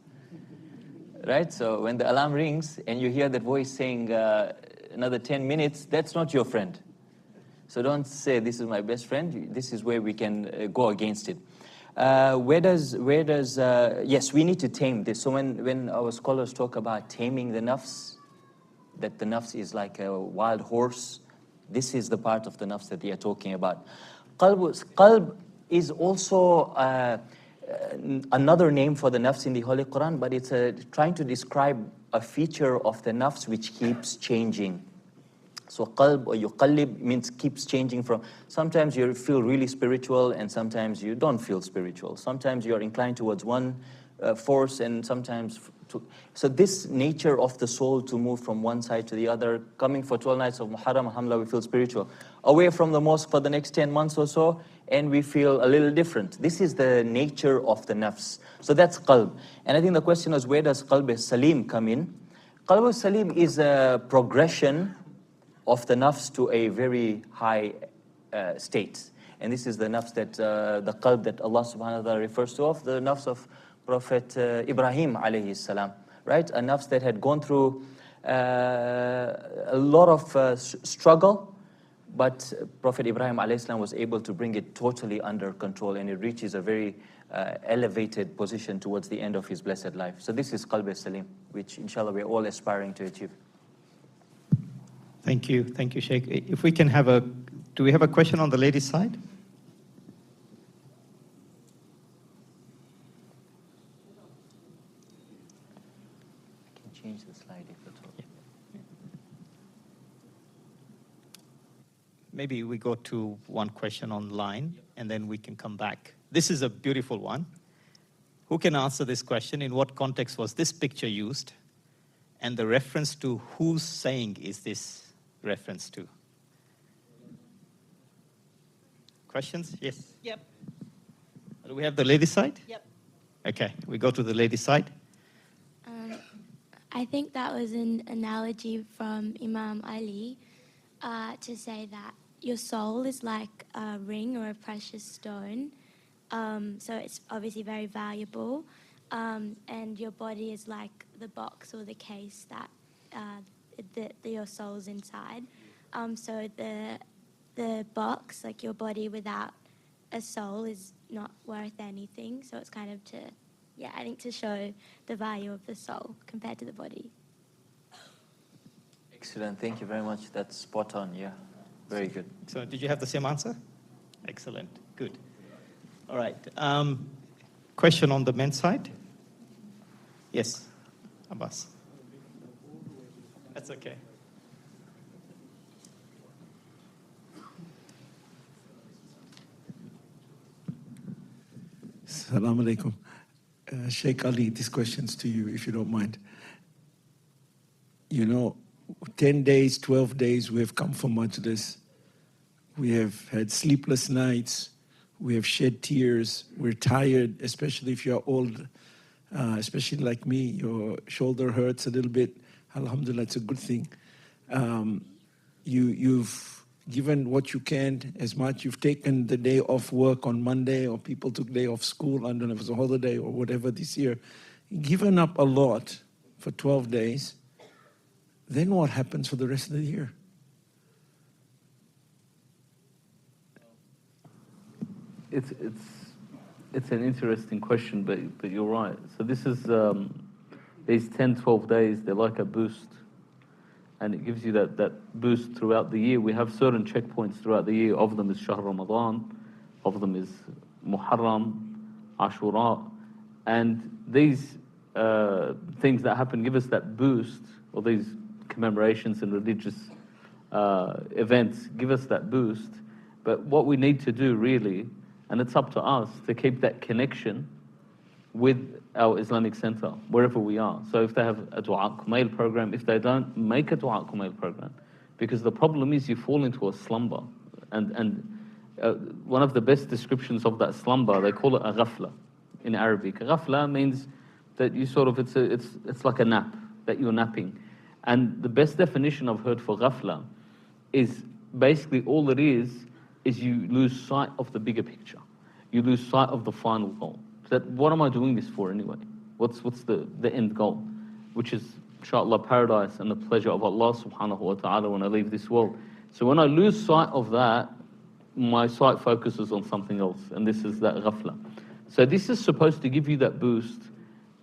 Right? So when the alarm rings and you hear that voice saying another 10 minutes, that's not your friend. So don't say this is my best friend. This is where we can go against it. Yes, we need to tame this. So when our scholars talk about taming the nafs, that the nafs is like a wild horse, this is the part of the nafs that they are talking about. Qalb is also another name for the nafs in the Holy Quran, but it's trying to describe a feature of the nafs which keeps changing. So qalb or yuqallib means keeps changing from, sometimes you feel really spiritual and sometimes you don't feel spiritual. Sometimes you're inclined towards one force and sometimes So this nature of the soul to move from one side to the other, coming for 12 nights of Muharram, alhamdulillah, we feel spiritual. Away from the mosque for the next 10 months or so, and we feel a little different. This is the nature of the nafs. So that's qalb. And I think the question is, where does qalb salim come in? Qalb salim is a progression of the nafs to a very high state. And this is the nafs that, the qalb that Allah subhanahu wa ta'ala refers to, of the nafs of Prophet Ibrahim alayhi salam, right? A nafs that had gone through a lot of struggle, but Prophet Ibrahim alayhi salam was able to bring it totally under control, and it reaches a very elevated position towards the end of his blessed life. So this is qalb salim, which inshallah we're all aspiring to achieve. Thank you, Sheikh. If we can have do we have a question on the ladies' side? Change the slide if at all. Maybe we go to one question online and then we can come back. This is a beautiful one. Who can answer this question? In what context was this picture used? And the reference to whose saying is this reference to? Questions? Yes. Yep. Do we have the ladies' side? Yep. Okay, we go to the ladies' side. I think that was an analogy from Imam Ali to say that your soul is like a ring or a precious stone. So it's obviously very valuable. And your body is like the box or the case that your soul's inside. So the box, like your body without a soul, is not worth anything. So it's kind of I think to show the value of the soul compared to the body. Excellent, thank you very much. That's spot on, yeah. Very good. So did you have the same answer? Excellent, good. All right, question on the men's side? Yes, Abbas. That's okay. Salam Alaykum. Sheikh Ali, this question's to you, if you don't mind. 10 days, 12 days, we have come for Majlis. We have had sleepless nights. We have shed tears. We're tired, especially if you're old, especially like me. Your shoulder hurts a little bit. Alhamdulillah, it's a good thing. You've given what you can, as much. You've taken the day off work on Monday, or people took day off school, I don't know if it was a holiday or whatever this year. Given up a lot for 12 days, then what happens for the rest of the year? It's an interesting question, but you're right. So this is, these 10, 12 days, they're like a boost. And it gives you that boost throughout the year. We have certain checkpoints throughout the year. Of them is Shahr Ramadan, of them is Muharram, Ashura. And these things that happen give us that boost, or these commemorations and religious events give us that boost. But what we need to do really, and it's up to us to keep that connection with our Islamic center, wherever we are. So if they have a Dua Kumail program, if they don't, make a Dua Kumail program. Because the problem is you fall into a slumber. And one of the best descriptions of that slumber, they call it a ghafla in Arabic. Ghafla means that you sort of, it's like a nap, that you're napping. And the best definition I've heard for ghafla is basically all it is you lose sight of the bigger picture. You lose sight of the final goal. That what am I doing this for anyway? What's the end goal? Which is, inshallah, paradise and the pleasure of Allah subhanahu wa ta'ala when I leave this world. So when I lose sight of that, my sight focuses on something else, and this is that ghafla. So this is supposed to give you that boost,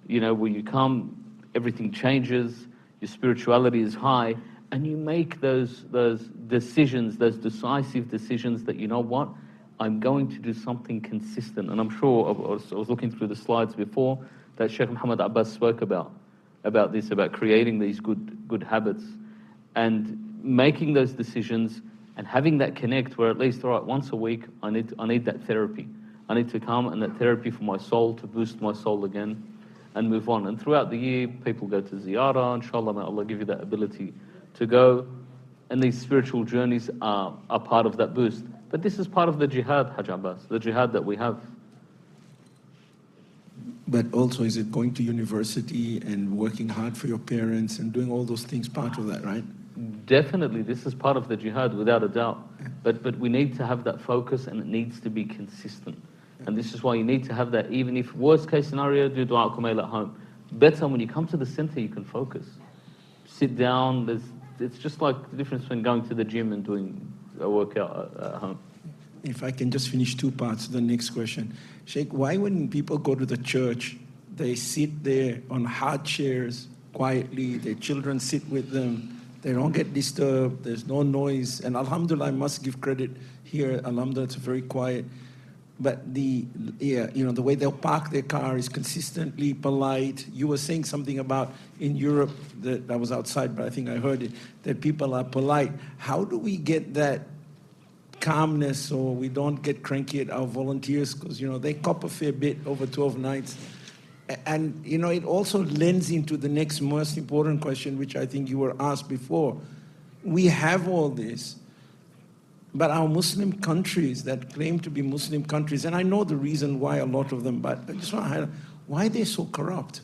where you come, everything changes, your spirituality is high, and you make those decisions, those decisive decisions that, you know what, I'm going to do something consistent. And I'm sure, I was looking through the slides before, that Sheikj Muhammad Abbas spoke about this, about creating these good habits and making those decisions and having that connect where at least, all right, once a week, I need that therapy. I need to come, and that therapy for my soul, to boost my soul again. and move on. And throughout the year, people go to ziyarah. Inshallah, may Allah give you that ability to go. And these spiritual journeys are part of that boost. But this is part of the jihad, Hajj Abbas, the jihad that we have. But also, is it going to university and working hard for your parents and doing all those things part of that, right? Definitely, this is part of the jihad, without a doubt. But we need to have that focus, and it needs to be consistent. And this is why you need to have that, even if worst case scenario, do dua kumail at home. Better when you come to the center, you can focus. Sit down, it's just like the difference between going to the gym and doing a workout at home. If I can just finish two parts of the next question. Sheikh, why when people go to the church, they sit there on hard chairs quietly, their children sit with them, they don't get disturbed, there's no noise, and alhamdulillah, I must give credit here, alhamdulillah, it's very quiet. But the way they'll park their car is consistently polite. You were saying something about in Europe, that I was outside, but I think I heard it, that people are polite. How do we get that calmness so we don't get cranky at our volunteers? Because, they cop a fair bit over 12 nights. And, it also lends into the next most important question, which I think you were asked before. We have all this, but our Muslim countries that claim to be Muslim countries, and I know the reason why, a lot of them, but I just want to highlight, why are they so corrupt?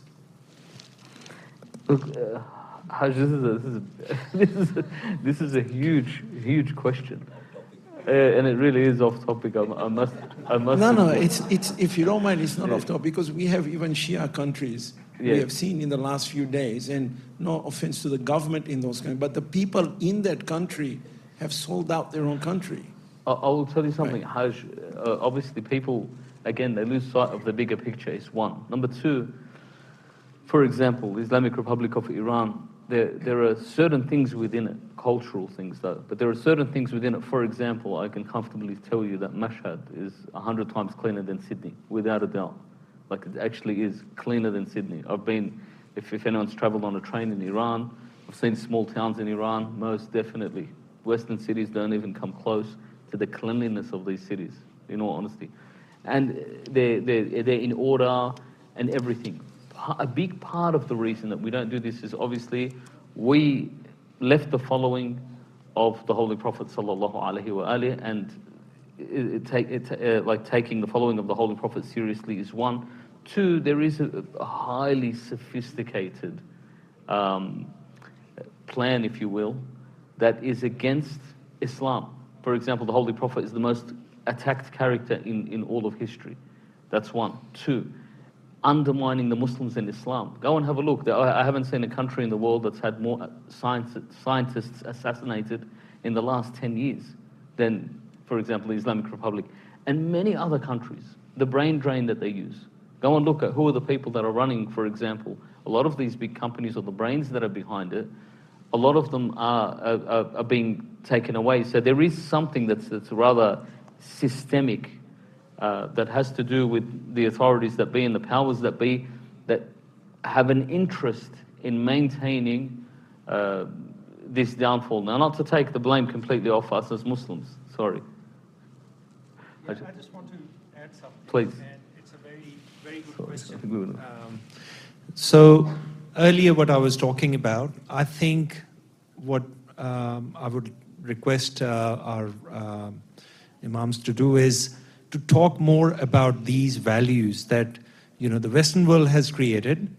Look, Hajj, this is a huge question. And it really is off topic. I must. No. It's if you don't mind, it's not off topic, because we have even Shia countries we have seen in the last few days, and no offense to the government in those countries, but the people in that country have sold out their own country. I will tell you something, Hajj. Obviously, people again they lose sight of the bigger picture. Is one. Number two, for example, the Islamic Republic of Iran. There are certain things within it, cultural things though, but there are certain things within it. For example, I can comfortably tell you that Mashhad is 100 times cleaner than Sydney, without a doubt. Like, it actually is cleaner than Sydney. I've been, if anyone's traveled on a train in Iran, I've seen small towns in Iran, most definitely. Western cities don't even come close to the cleanliness of these cities, in all honesty. And they're in order and everything. A big part of the reason that we don't do this is obviously we left the following of the Holy Prophet sallallahu alaihi wasallam, and like taking the following of the Holy Prophet seriously is one. Two, there is a highly sophisticated plan, if you will, that is against Islam. For example, the Holy Prophet is the most attacked character in all of history. That's one. Two, undermining the Muslims and Islam. Go and have a look. I haven't seen a country in the world that's had more scientists assassinated in the last 10 years than, for example, the Islamic Republic. And many other countries, the brain drain that they use. Go and look at who are the people that are running, for example. A lot of these big companies, or the brains that are behind it, a lot of them are being taken away. So there is something that's rather systemic, that has to do with the authorities that be and the powers that be, that have an interest in maintaining this downfall. Now, not to take the blame completely off us as Muslims, sorry. I just want to add something. Please. And it's a very good question. So earlier what I was talking about, I think what I would request our Imams to do is to talk more about these values that the Western world has created,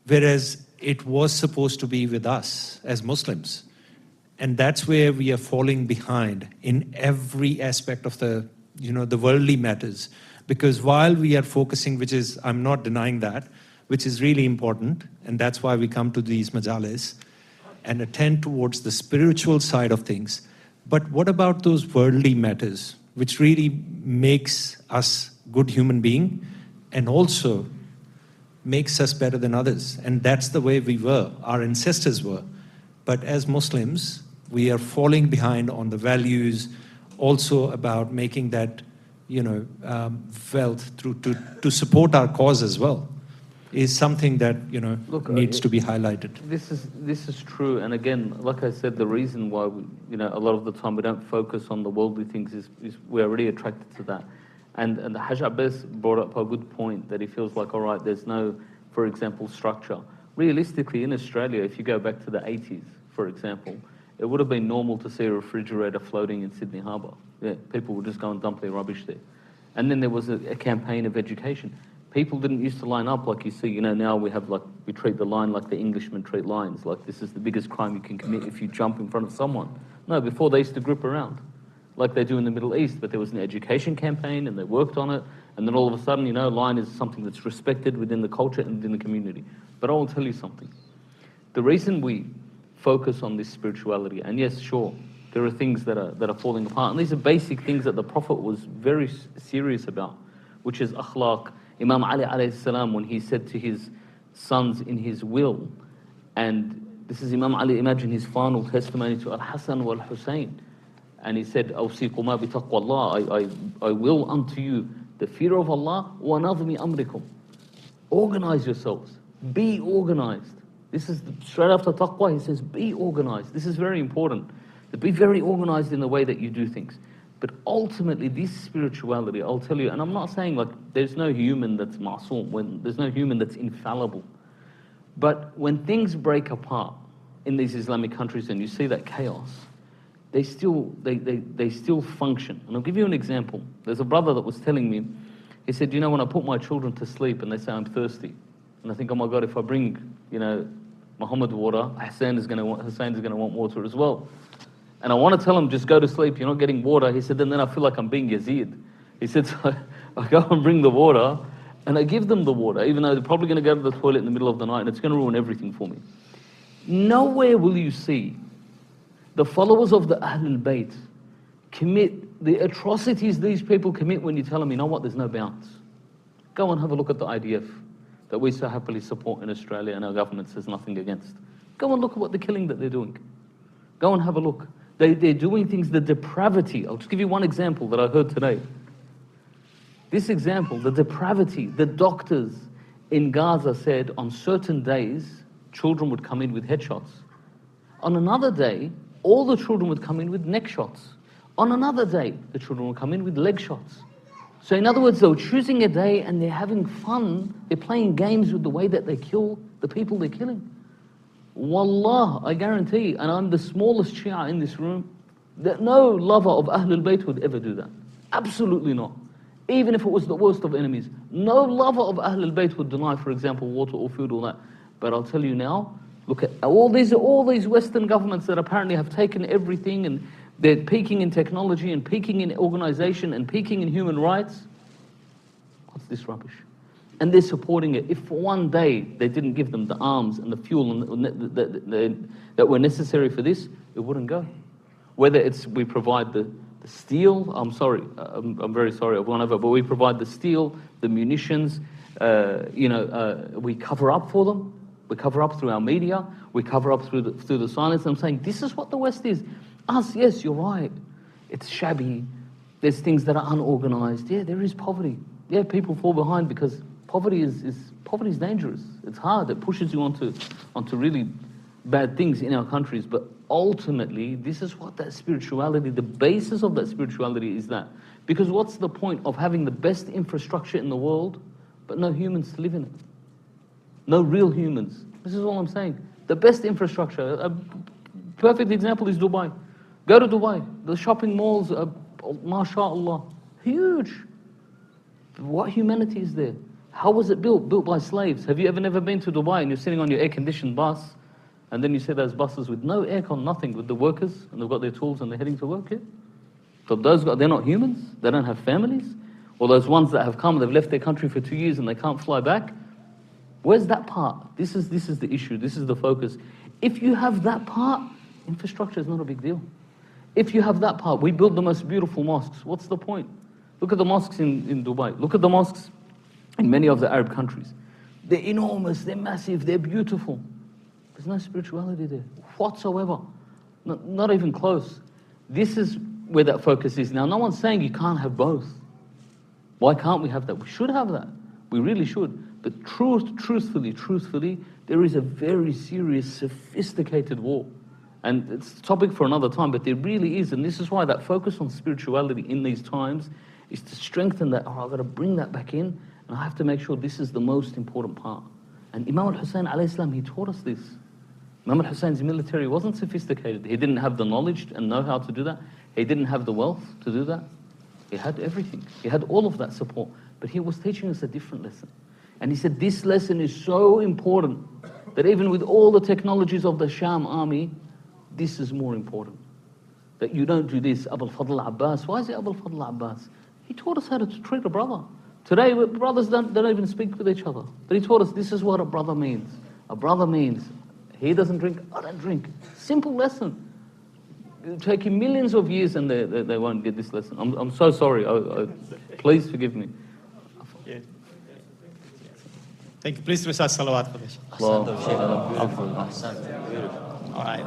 whereas it was supposed to be with us as Muslims. And that's where we are falling behind in every aspect of the worldly matters. Because while we are focusing, which is, I'm not denying that, which is really important, and that's why we come to these majalis and attend towards the spiritual side of things. But what about those worldly matters, which really makes us good human being and also makes us better than others? And that's the way we were, our ancestors were. But as Muslims, we are falling behind on the values, also about making that, wealth to support our cause as well, is something that, needs to be highlighted. This is true. And again, like I said, the reason why, a lot of the time we don't focus on the worldly things is we're already attracted to that. And the Hajj Abbas brought up a good point, that he feels like, all right, there's no for example, structure. Realistically, in Australia, if you go back to the 80s, for example, it would have been normal to see a refrigerator floating in Sydney Harbour. Yeah, people would just go and dump their rubbish there. And then there was a campaign of education. People didn't used to line up like you see, you know, now we treat the line like the Englishmen treat lions, like this is the biggest crime you can commit if you jump in front of someone. No, before they used to grip around, like they do in the Middle East, but there was an education campaign and they worked on it, and then all of a sudden, you know, line is something that's respected within the culture and within the community. But I will tell you something. The reason we focus on this spirituality, and yes, sure, there are things that are falling apart, and these are basic things that the Prophet was very serious about, which is akhlaq. Imam Ali alayhi salam, when he said to his sons in his will, and this is Imam Ali, imagine his final testimony to Al-Hasan wal Hussein, and he said, "Awsiquma bi taqwallah, I will unto you the fear of Allah, wa nadhmi amrikum." Organize yourselves, be organized. This is straight after taqwa, he says, be organized. This is very important. To be very organized in the way that you do things. But ultimately, this spirituality, I'll tell you, and I'm not saying like there's no human that's ma'soom, when there's no human that's infallible. But when things break apart in these Islamic countries and you see that chaos, they still function. And I'll give you an example. There's a brother that was telling me, he said, you know, when I put my children to sleep and they say I'm thirsty, and I think, oh my God, if I bring, you know, Muhammad water, Hussein is going to want water as well. And I want to tell him, just go to sleep, you're not getting water. He said, and then I feel like I'm being Yazid. He said, so I go and bring the water, and I give them the water, even though they're probably going to go to the toilet in the middle of the night, and it's going to ruin everything for me. Nowhere will you see the followers of the Ahlul Bayt commit the atrocities these people commit when you tell them, you know what, there's no bounds. Go and have a look at the IDF that we so happily support in Australia and our government says nothing against. Go and look at what the killing that they're doing. Go and have a look. They're doing things, the depravity. I'll just give you one example that I heard today. This example, the depravity, the doctors in Gaza said on certain days, children would come in with headshots. On another day, all the children would come in with neck shots. On another day, the children would come in with leg shots. So in other words, they were choosing a day and they're having fun. They're playing games with the way that they kill the people they're killing. Wallah, I guarantee, and I'm the smallest Shia in this room, that no lover of Ahlul Bayt would ever do that. Absolutely not. Even if it was the worst of enemies. No lover of Ahlul Bayt would deny, for example, water or food or that. But I'll tell you now, look at all these Western governments that apparently have taken everything and they're peaking in technology and peaking in organization and peaking in human rights. What's this rubbish? And they're supporting it. If for one day they didn't give them the arms and the fuel that were necessary for this, it wouldn't go. Whether it's we provide the steel, I'm very sorry, I've gone over, but we provide the steel, the munitions, we cover up for them. We cover up through our media. We cover up through the silence. I'm saying this is what the West is. Us, yes, you're right. It's shabby. There's things that are unorganized. Yeah, there is poverty. Yeah, people fall behind because poverty is dangerous. It's hard. It pushes you onto really bad things in our countries. But ultimately, this is what that spirituality, the basis of that spirituality is that. Because what's the point of having the best infrastructure in the world, but no humans to live in it? No real humans. This is all I'm saying. The best infrastructure, a perfect example is Dubai. Go to Dubai. The shopping malls are, mashallah, huge. What humanity is there? How was it built? Built by slaves. Have you never been to Dubai and you're sitting on your air-conditioned bus and then you see those buses with no aircon, nothing, with the workers and they've got their tools and they're heading to work here? So those guys, they're not humans? They don't have families? Or those ones that have come, they've left their country for 2 years and they can't fly back? Where's that part? This is the issue. This is the focus. If you have that part, infrastructure is not a big deal. If you have that part, we build the most beautiful mosques. What's the point? Look at the mosques in Dubai. Look at the mosques in many of the Arab countries. They're enormous, they're massive, they're beautiful. There's no spirituality there whatsoever. Not even close. This is where that focus is. Now, no one's saying you can't have both. Why can't we have that? We should have that. We really should. But truthfully, there is a very serious, sophisticated war. And it's a topic for another time, but there really is. And this is why that focus on spirituality in these times is to strengthen that. Oh, I've got to bring that back in, and I have to make sure this is the most important part. And Imam al-Hussein alayhi salam, he taught us this. Imam al-Hussein's military wasn't sophisticated. He didn't have the knowledge and know how to do that. He didn't have the wealth to do that. He had everything. He had all of that support. But he was teaching us a different lesson. And he said, this lesson is so important that even with all the technologies of the Sham army, this is more important. That you don't do this. Abul Fadl Abbas. Why is it Abul Fadl Abbas? He taught us how to treat a brother. Today, brothers don't even speak with each other. But he taught us this is what a brother means. A brother means he doesn't drink, I don't drink. Simple lesson. It'll take you millions of years and they won't get this lesson. I'm so sorry. Please forgive me. Yeah. Thank you. Please recite salawat for this. All right.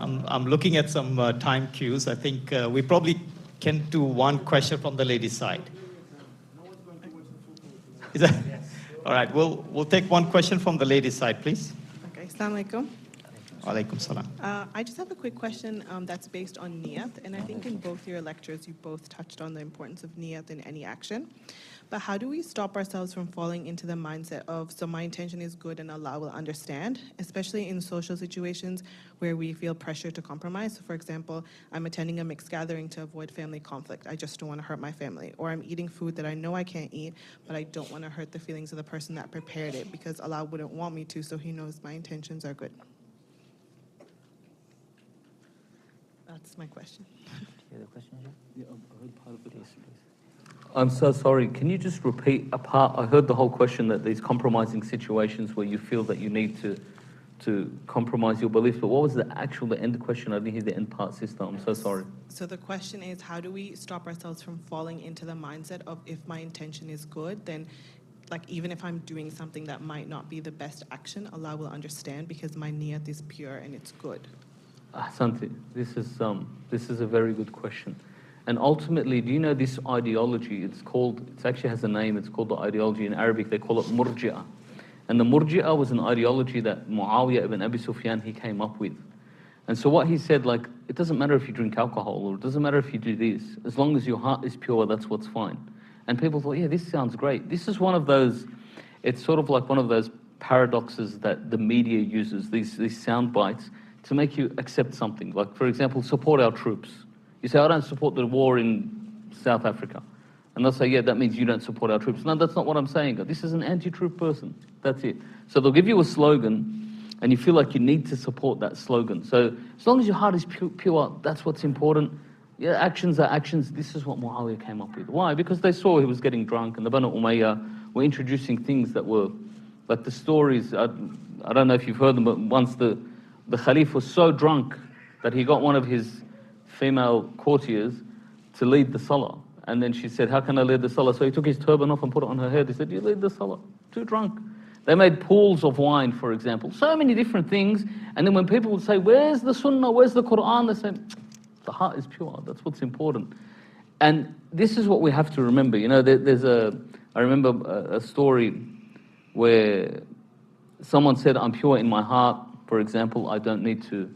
I'm looking at some time cues. I think we probably can do one question from the ladies' side. Is that? All right. We'll take one question from the ladies' side, please. Okay. Assalamu alaikum. Alaikum salam. I just have a quick question that's based on niyat, and I think in both your lectures you both touched on the importance of niyat in any action. But how do we stop ourselves from falling into the mindset of, so my intention is good and Allah will understand, especially in social situations where we feel pressure to compromise? So for example, I'm attending a mixed gathering to avoid family conflict. I just don't want to hurt my family. Or I'm eating food that I know I can't eat, but I don't want to hurt the feelings of the person that prepared it because Allah wouldn't want me to, so He knows my intentions are good. That's my question. I'm so sorry. Can you just repeat a part? I heard the whole question, that these compromising situations where you feel that you need to compromise your beliefs, but what was the end question? I didn't hear the end part, sister. I'm so sorry. So the question is, how do we stop ourselves from falling into the mindset of, if my intention is good, then like even if I'm doing something that might not be the best action, Allah will understand because my niyat is pure and it's good. Ahsanti, this is a very good question. And ultimately, do you know this ideology? It actually has a name. It's called the ideology in Arabic. They call it Murji'ah. And the Murji'ah was an ideology that Muawiyah ibn Abi Sufyan, he came up with. And so what he said, like, it doesn't matter if you drink alcohol, or it doesn't matter if you do this. As long as your heart is pure, that's what's fine. And people thought, yeah, this sounds great. This is one of those, it's sort of like one of those paradoxes that the media uses, these sound bites, to make you accept something. Like, for example, support our troops. You say, I don't support the war in South Africa. And they'll say, yeah, that means you don't support our troops. No, that's not what I'm saying. This is an anti-troop person. That's it. So they'll give you a slogan, and you feel like you need to support that slogan. So as long as your heart is pure, that's what's important. Yeah, actions are actions. This is what Muawiyah came up with. Why? Because they saw he was getting drunk, and the Banu Umayyah were introducing things that were, like the stories, I don't know if you've heard them, but once the Khalif was so drunk that he got one of his female courtiers to lead the salah. And then she said, how can I lead the salah? So he took his turban off and put it on her head. He said, you lead the salah. Too drunk. They made pools of wine, for example. So many different things. And then when people would say, where's the sunnah, where's the Quran? They say, the heart is pure. That's what's important. And this is what we have to remember. You know, I remember a story where someone said, I'm pure in my heart. For example, I don't need to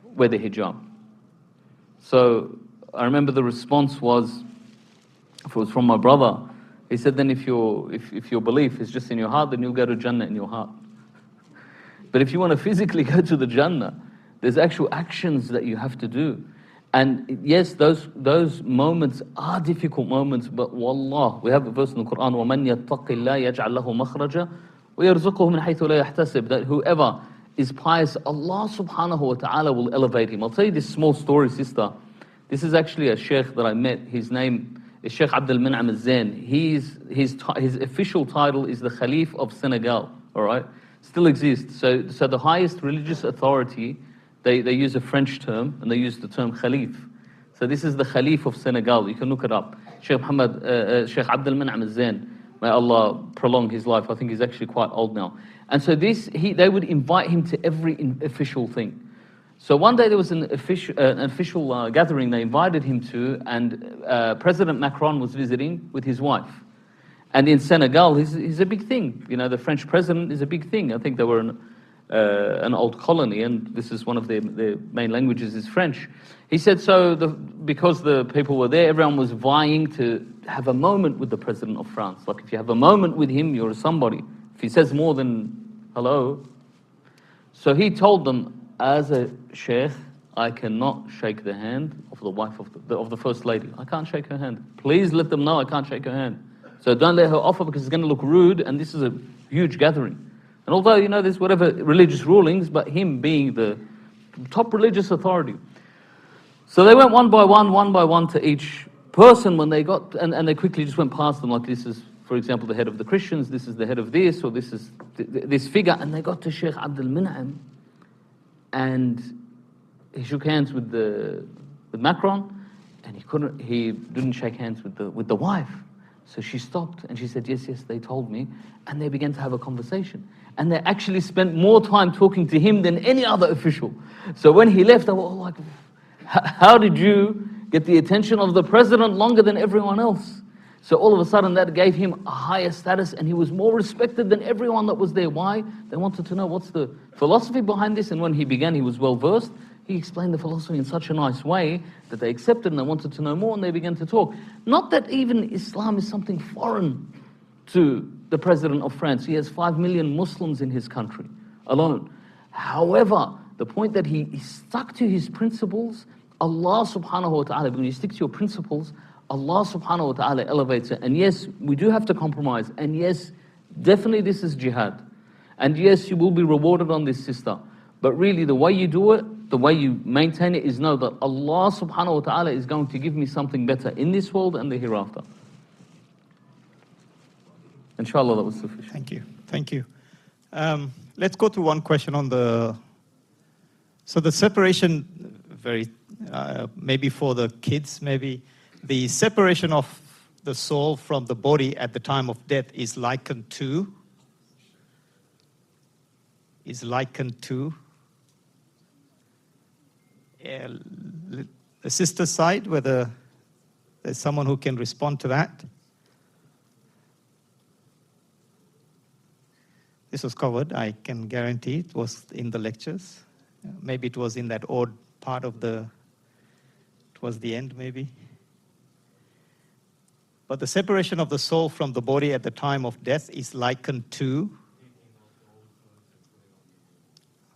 wear the hijab. So I remember the response was, if it was from my brother, he said, then if your belief is just in your heart, then you'll go to Jannah in your heart. But if you want to physically go to the Jannah, there's actual actions that you have to do. And yes, those moments are difficult moments, but wallah, we have a verse in the Quran, وَمَنْ يَتَّقِ اللَّهِ يَجْعَلْ لَهُ مَخْرَجًا وَيَرْزُقُهُ مِنْ حَيْثُ لَا يَحْتَسِبْ. That whoever is pious, Allah subhanahu wa ta'ala will elevate him. I'll tell you this small story, sister. This is actually a sheikh that I met. His name is Sheikh Abdul Min'am al-Zain. His official title is the Khalif of Senegal, all right? Still exists. So the highest religious authority, they use a French term, and they use the term Khalif. So this is the Khalif of Senegal. You can look it up. Sheikh Sheikh Abdul Min'am al-Zain. May Allah prolong his life. I think he's actually quite old now. And so they would invite him to every official thing. So one day there was an official gathering they invited him to, and President Macron was visiting with his wife. And in Senegal, he's a big thing. You know, the French president is a big thing. I think they were an old colony, and this is one of their main languages is French. He said, because the people were there, everyone was vying to have a moment with the president of France. Like if you have a moment with him, you're somebody. If he says more than hello. So he told them, as a sheikh, I cannot shake the hand of the wife of the first lady. I can't shake her hand. Please let them know I can't shake her hand. So don't let her offer because it's going to look rude, and this is a huge gathering. And although, you know, there's whatever religious rulings, but him being the top religious authority. So they went one by one to each person when they got, and they quickly just went past them, like this is, for example, the head of the Christians, this is the head of this, or this is this figure, and they got to Sheikh Abdul Min'am, and he shook hands with Macron, and he didn't shake hands with the wife. So she stopped and she said, yes, they told me. And they began to have a conversation. And they actually spent more time talking to him than any other official. So when he left, they were all like, how did you get the attention of the president longer than everyone else? So all of a sudden that gave him a higher status, and he was more respected than everyone that was there. Why? They wanted to know what's the philosophy behind this, and when he began, he was well versed. He explained the philosophy in such a nice way that they accepted and they wanted to know more, and they began to talk. Not that even Islam is something foreign to the president of France. He has 5 million Muslims in his country alone. However, the point that he stuck to his principles, Allah subhanahu wa ta'ala, when you stick to your principles, Allah subhanahu wa ta'ala elevates it. And yes, we do have to compromise. And yes, definitely this is jihad. And yes, you will be rewarded on this, sister. But really, the way you do it, the way you maintain it is know that Allah subhanahu wa ta'ala is going to give me something better in this world and the hereafter. Inshallah, that was sufficient. Thank you. Thank you. Let's go to one question on the... So the separation, maybe for the kids, maybe the separation of the soul from the body at the time of death is likened to... the sister's side, whether there's someone who can respond to that. This was covered, I can guarantee it was in the lectures. Maybe it was in that odd part of towards the end maybe. But the separation of the soul from the body at the time of death is likened to...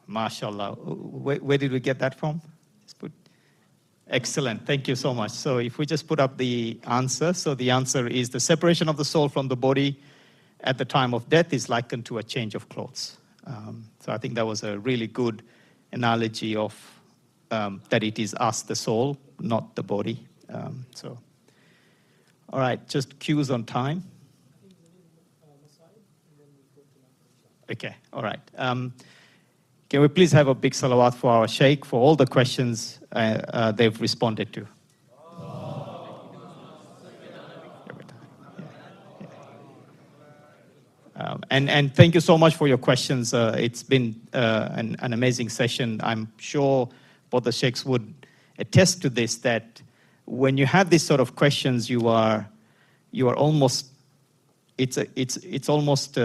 MashaAllah. Where did we get that from? Excellent. Thank you so much. So if we just put up the answer. So the answer is the separation of the soul from the body at the time of death is likened to a change of clothes. So I think that was a really good analogy of that it is us, the soul, not the body. All right, just cues on time. Okay, all right. Can we please have a big salawat for our Sheikh for all the questions they've responded to? And thank you so much for your questions. It's been an amazing session. I'm sure both the Sheikhs would attest to this, that when you have these sort of questions, you are almost, it's almost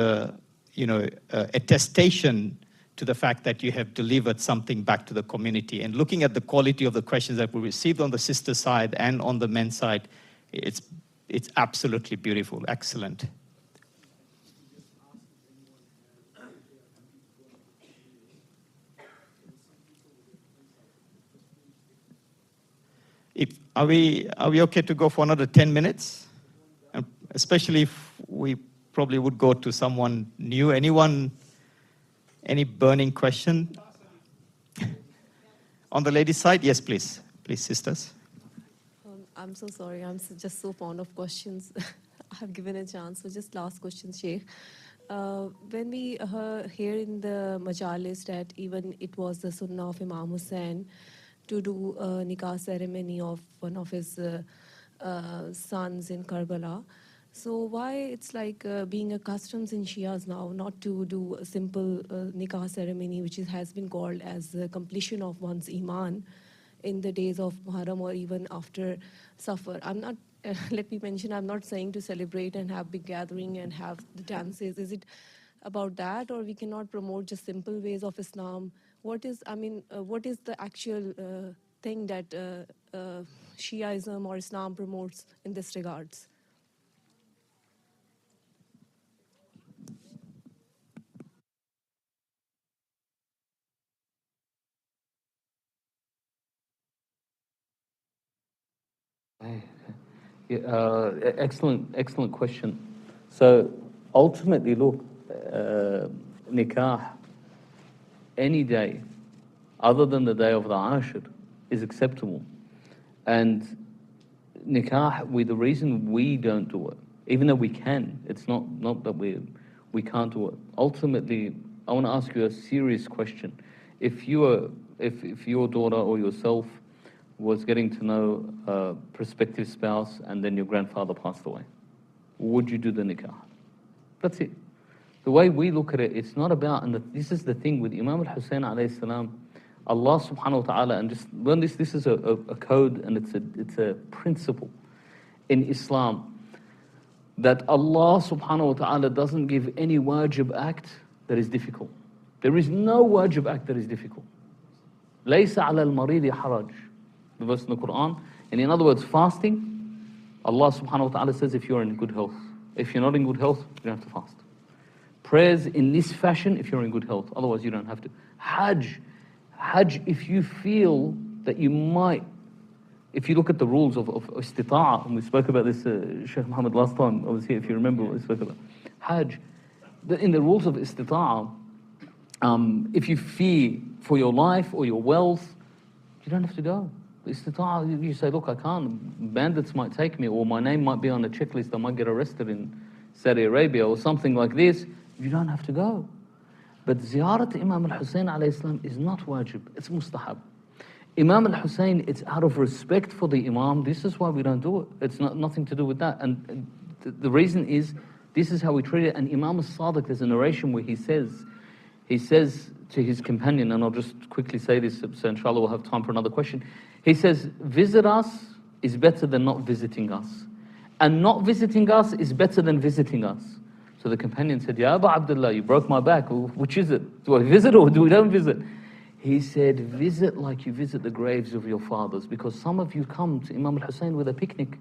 attestation to the fact that you have delivered something back to the community. And looking at the quality of the questions that we received on the sister side and on the men's side, it's absolutely beautiful, excellent. Are we okay to go for another 10 minutes? Especially if we probably would go to someone new. Anyone? Any burning question? On the ladies' side? Yes, please. Please, sisters. I'm so sorry. I'm just so fond of questions. I have given a chance. So just last question, Sheikh. When we hear in the Majlis that even it was the Sunnah of Imam Hussein to do a nikah ceremony of one of his sons in Karbala. So why it's like being a customs in Shias now not to do a simple nikah ceremony, which has been called as the completion of one's iman in the days of Muharram or even after Safar. I'm not, let me mention, I'm not saying to celebrate and have big gathering and have the dances. Is it about that, or we cannot promote just simple ways of Islam? What is the actual thing that Shiaism or Islam promotes in this regards? Excellent question. So ultimately, look, nikah, any day other than the day of the Ashir is acceptable. And nikah, the reason we don't do it, even though we can, it's not that we can't do it. Ultimately, I want to ask you a serious question. If your daughter or yourself was getting to know a prospective spouse and then your grandfather passed away, would you do the nikah? That's it. The way we look at it, it's not about, and this is the thing with Imam al-Hussein alayhi salam, Allah subhanahu wa ta'ala, and just learn this is a code and it's a principle in Islam, that Allah subhanahu wa ta'ala doesn't give any wajib act that is difficult. There is no wajib act that is difficult. لَيْسَ عَلَى الْمَرِيضِ حَرَجٌ, the verse in the Quran. And in other words, fasting, Allah subhanahu wa ta'ala says if you're in good health. If you're not in good health, you don't have to fast. Prayers in this fashion if you're in good health, otherwise you don't have to. Hajj, if you feel that you might, if you look at the rules of istita'a, and we spoke about this, Sheikh Muhammad last time I was here, if you remember what we spoke about. Hajj, in the rules of istita'a, if you fear for your life or your wealth, you don't have to go. Istita'a, you say, look, I can't, bandits might take me, or my name might be on a checklist, I might get arrested in Saudi Arabia or something like this, you don't have to go. But ziyarat Imam al-Hussein alayhi salam is not wajib, it's mustahab. Imam al-Hussein, it's out of respect for the Imam, this is why we don't do it. It's nothing to do with that. And the reason is, this is how we treat it. And Imam al-Sadiq, there's a narration where he says to his companion, and I'll just quickly say this, so inshallah we'll have time for another question. He says, visit us is better than not visiting us. And not visiting us is better than visiting us. So the companion said, Ya Aba Abdullah, you broke my back. Which is it? Do I visit or do we don't visit? He said, visit like you visit the graves of your fathers, because some of you come to Imam al-Hussein with a picnic.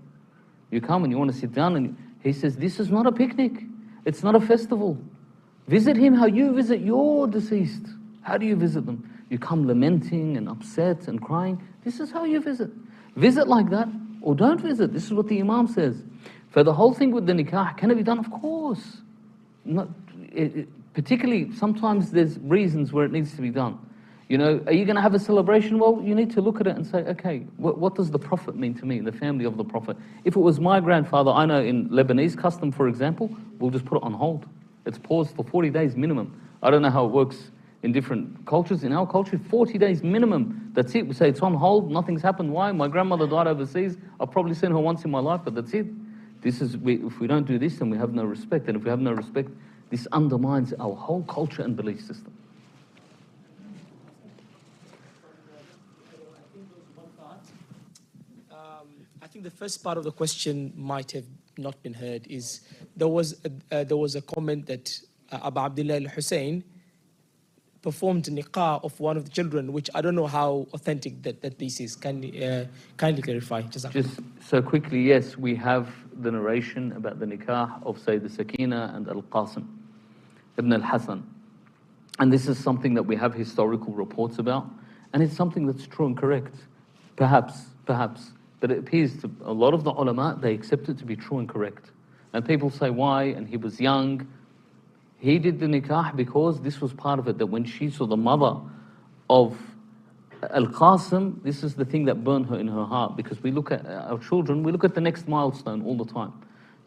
You come and you want to sit down, and he says, this is not a picnic. It's not a festival. Visit him how you visit your deceased. How do you visit them? You come lamenting and upset and crying. This is how you visit. Visit like that or don't visit. This is what the Imam says. For the whole thing with the nikah, can it be done? Of course. Particularly, sometimes there's reasons where it needs to be done. You know, are you going to have a celebration? Well, you need to look at it and say, okay, what does the Prophet mean to me, the family of the Prophet? If it was my grandfather, I know in Lebanese custom, for example, we'll just put it on hold. It's paused for 40 days minimum. I don't know how it works in different cultures. In our culture, 40 days minimum. That's it. We say it's on hold, nothing's happened. Why? My grandmother died overseas. I've probably seen her once in my life, but that's it. If we don't do this, then we have no respect. And if we have no respect, this undermines our whole culture and belief system. I think the first part of the question might have not been heard. Is there was a comment that Abu Abdullah al-Hussein performed niqah of one of the children, which I don't know how authentic that this is. Can you kindly clarify? Just so quickly, yes, we have the narration about the nikah of Sayyid Sakina and Al-Qasim ibn al-Hasan. And this is something that we have historical reports about, and it's something that's true and correct. Perhaps. But it appears to a lot of the ulama, they accept it to be true and correct. And people say, why? And he was young. He did the nikah because this was part of it, that when she saw the mother of Al-Qasim, this is the thing that burned her in her heart, because we look at our children, we look at the next milestone all the time.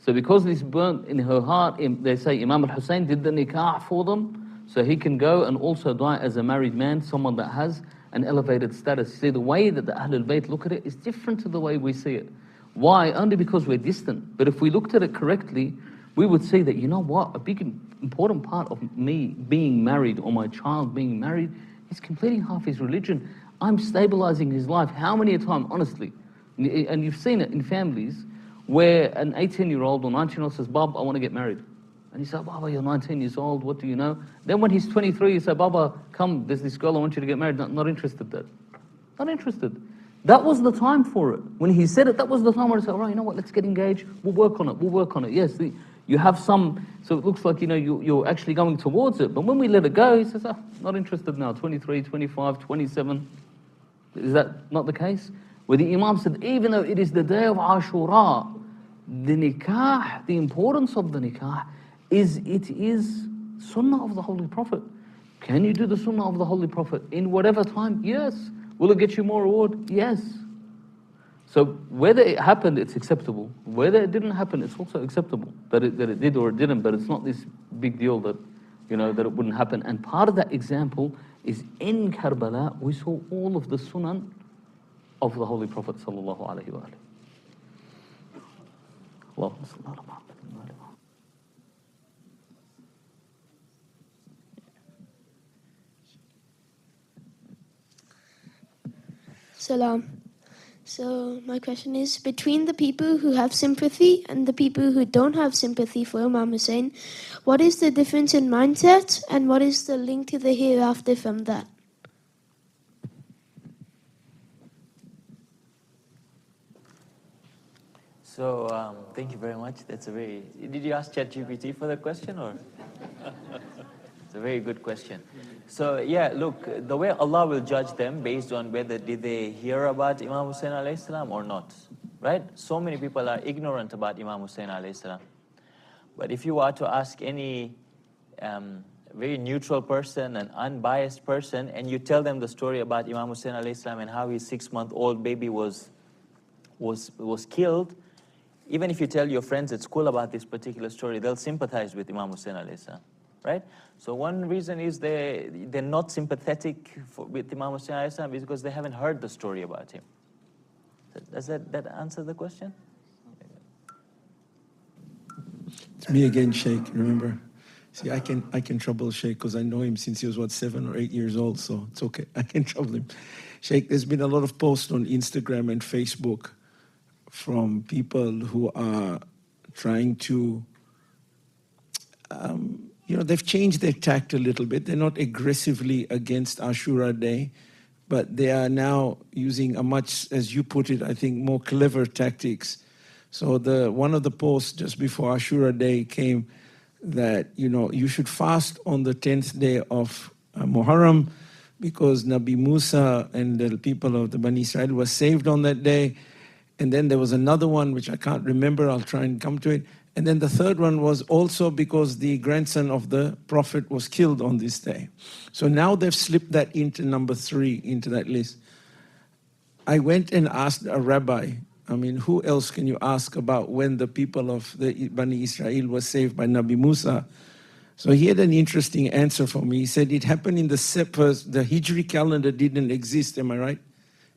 So because this burnt in her heart, they say Imam al-Hussein did the nikah for them, so he can go and also die as a married man, someone that has an elevated status. See, the way that the Ahlul Bayt look at it is different to the way we see it. Why? Only because we're distant. But if we looked at it correctly, we would see that, you know what, a big important part of me being married or my child being married is completing half his religion. I'm stabilizing his life. How many a time, honestly, and you've seen it in families where an 18-year-old or 19-year-old says, Bob, I want to get married. And you say, Baba, you're 19 years old, what do you know? Then when he's 23, you say, Baba, come, there's this girl, I want you to get married. Not interested, Dad. Not interested. That was the time for it. When he said it, that was the time where I said, all right, you know what, let's get engaged. We'll work on it. Yes, you have some, so it looks like, you know, you're actually going towards it. But when we let it go, he says, not interested now, 23, 25, 27. Is that not the case? where the Imam said, even though it is the day of Ashura, the nikah, the importance of the nikah is it is sunnah of the Holy Prophet. Can you do the sunnah of the Holy Prophet in whatever time? Yes. Will it get you more reward? Yes. So whether it happened, it's acceptable. Whether it didn't happen, it's also acceptable. That it did or it didn't, but it's not this big deal that, that it wouldn't happen. And part of that example is in Karbala, we saw all of the sunan of the Holy Prophet sallallahu alaihi wa alihi. Allahumma salli ala Muhammad. Salam. So my question is, between the people who have sympathy and the people who don't have sympathy for Imam Hussein, what is the difference in mindset and what is the link to the hereafter from that? So thank you very much. That's a very... Did you ask ChatGPT for the question or? It's a very good question. So yeah, look, the way Allah will judge them based on whether did they hear about Imam Hussein alayhi salam or not, right? So many people are ignorant about Imam Hussein alayhi salam. But if you were to ask any very neutral person, an unbiased person, and you tell them the story about Imam Hussein alayhi salam and how his 6-month-old baby was killed, even if you tell your friends at school about this particular story, they'll sympathize with Imam Hussein alayhi salam. Right? So one reason is they're not sympathetic with Imam Hussein alayhi salam is because they haven't heard the story about him. Does that answer the question? It's me again, Sheikh, remember? See, I can trouble Sheikh because I know him since he was, 7 or 8 years old, so it's okay. I can trouble him. Sheikh, there's been a lot of posts on Instagram and Facebook from people who are trying to... they've changed their tact a little bit. They're not aggressively against Ashura Day, but they are now using a much, as you put it, I think, more clever tactics. So one of the posts just before Ashura Day came that, you should fast on the 10th day of Muharram because Nabi Musa and the people of the Bani Israel were saved on that day. And then there was another one, which I can't remember. I'll try and come to it. And then the third one was also because the grandson of the Prophet was killed on this day. So now they've slipped that into number 3, into that list. I went and asked a rabbi, who else can you ask about when the people of the Bani Israel were saved by Nabi Musa? So he had an interesting answer for me. He said it happened in the Hijri calendar didn't exist, am I right?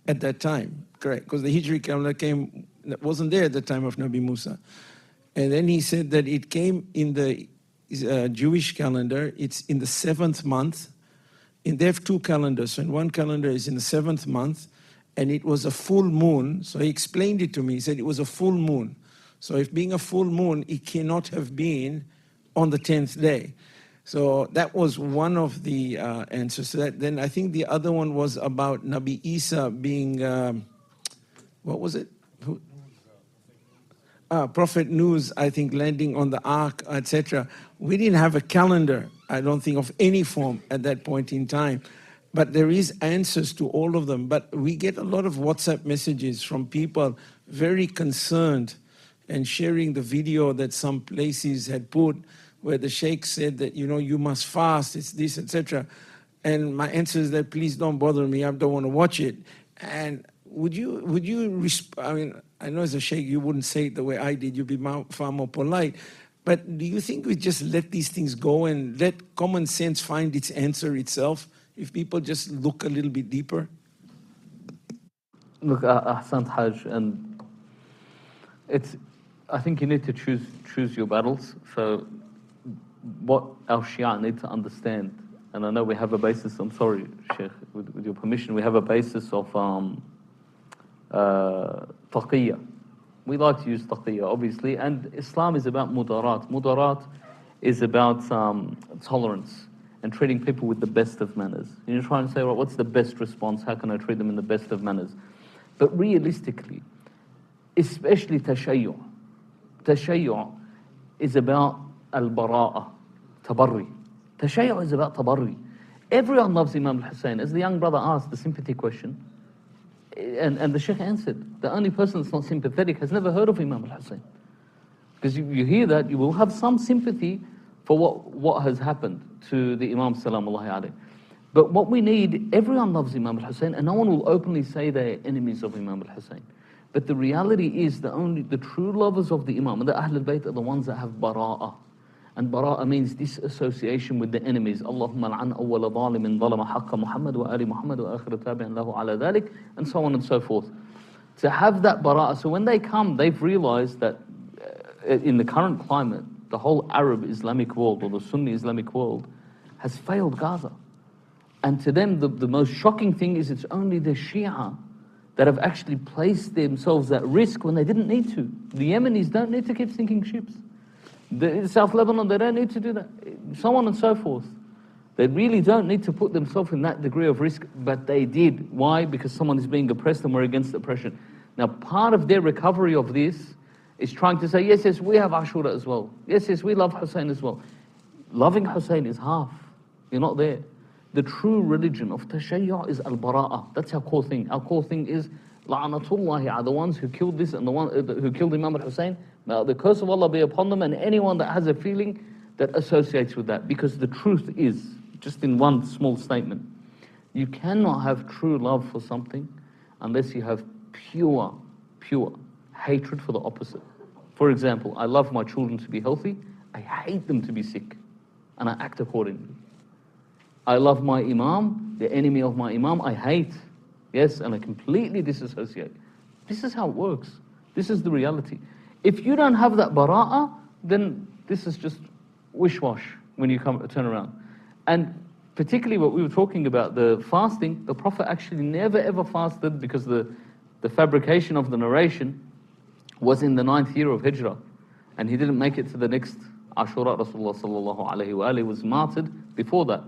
At that time, correct, because the Hijri calendar wasn't there at the time of Nabi Musa. And then he said that it came in the Jewish calendar, it's in the 7th month. And they have 2 calendars. So in one calendar is in the 7th month, and it was a full moon. So he explained it to me. He said it was a full moon. So if being a full moon, it cannot have been on the 10th day. So that was one of the answers to that. Then I think the other one was about Nabi Isa being, what was it? Prophet News, I think, landing on the ark, etc. We didn't have a calendar, I don't think, of any form at that point in time. But there is answers to all of them. But we get a lot of WhatsApp messages from people very concerned and sharing the video that some places had put where the sheikh said that, you must fast, it's this, etc. And my answer is that please don't bother me, I don't want to watch it. And would you I know as a sheikh you wouldn't say it the way I did, you'd be far more polite, but do you think we just let these things go and let common sense find its answer itself if people just look a little bit deeper? Look, Ahsan Hajj, and I think you need to choose your battles. So what our Shia need to understand, and I know we have a basis, I'm sorry, Sheikh, with your permission, we have a basis of taqiyya. We like to use taqiyya, obviously, and Islam is about mudarat. Mudarat is about tolerance and treating people with the best of manners. You're trying to say, well, what's the best response? How can I treat them in the best of manners? But realistically, especially tashayyu' is about al-bara'a, tabarri. Tashayyu' is about tabarri. Everyone loves Imam al-Hussein. As the young brother asked the sympathy question, And the Sheikh answered, the only person that's not sympathetic has never heard of Imam al-Hussein. Because you hear that, you will have some sympathy for what has happened to the Imam Salam Alaykum. But what we need, everyone loves Imam al-Hussein, and no one will openly say they're enemies of Imam al-Hussein. But the reality is the true lovers of the Imam and the Ahl al-Bayt are the ones that have bara'ah. And bara'ah means disassociation with the enemies. Allahumma al'an awwala zalimin zalama haqqa Muhammad wa ali Muhammad wa akhir tabi'an lahu ala dhalik, and so on and so forth. To have that bara'ah, so when they come, they've realized that in the current climate, the whole Arab Islamic world or the Sunni Islamic world has failed Gaza. And to them, the most shocking thing is it's only the Shia that have actually placed themselves at risk when they didn't need to. The Yemenis don't need to keep sinking ships. The South Lebanon, they don't need to do that. So on and so forth. They really don't need to put themselves in that degree of risk, but they did. Why? Because someone is being oppressed and we're against oppression. Now, part of their recovery of this is trying to say, yes, yes, we have Ashura as well. Yes, yes, we love Hussein as well. Loving Hussein is half. You're not there. The true religion of Tashayyu' is al-bara'ah. That's our core thing. Our core thing is la'anatullahi are the ones who killed this and the one who killed Imam al-Hussein. Now, the curse of Allah be upon them and anyone that has a feeling that associates with that. Because the truth is, just in one small statement, you cannot have true love for something unless you have pure hatred for the opposite. For example, I love my children to be healthy. I hate them to be sick. And I act accordingly. I love my Imam, the enemy of my Imam, I hate. Yes, and I completely disassociate. This is how it works. This is the reality. If you don't have that bara'ah, then this is just wish-wash when you turn around. And particularly what we were talking about, the fasting, the Prophet actually never ever fasted because the fabrication of the narration was in the 9th year of Hijrah. And he didn't make it to the next Ashura. Rasulullah sallallahu alayhi wa alayhi was martyred before that,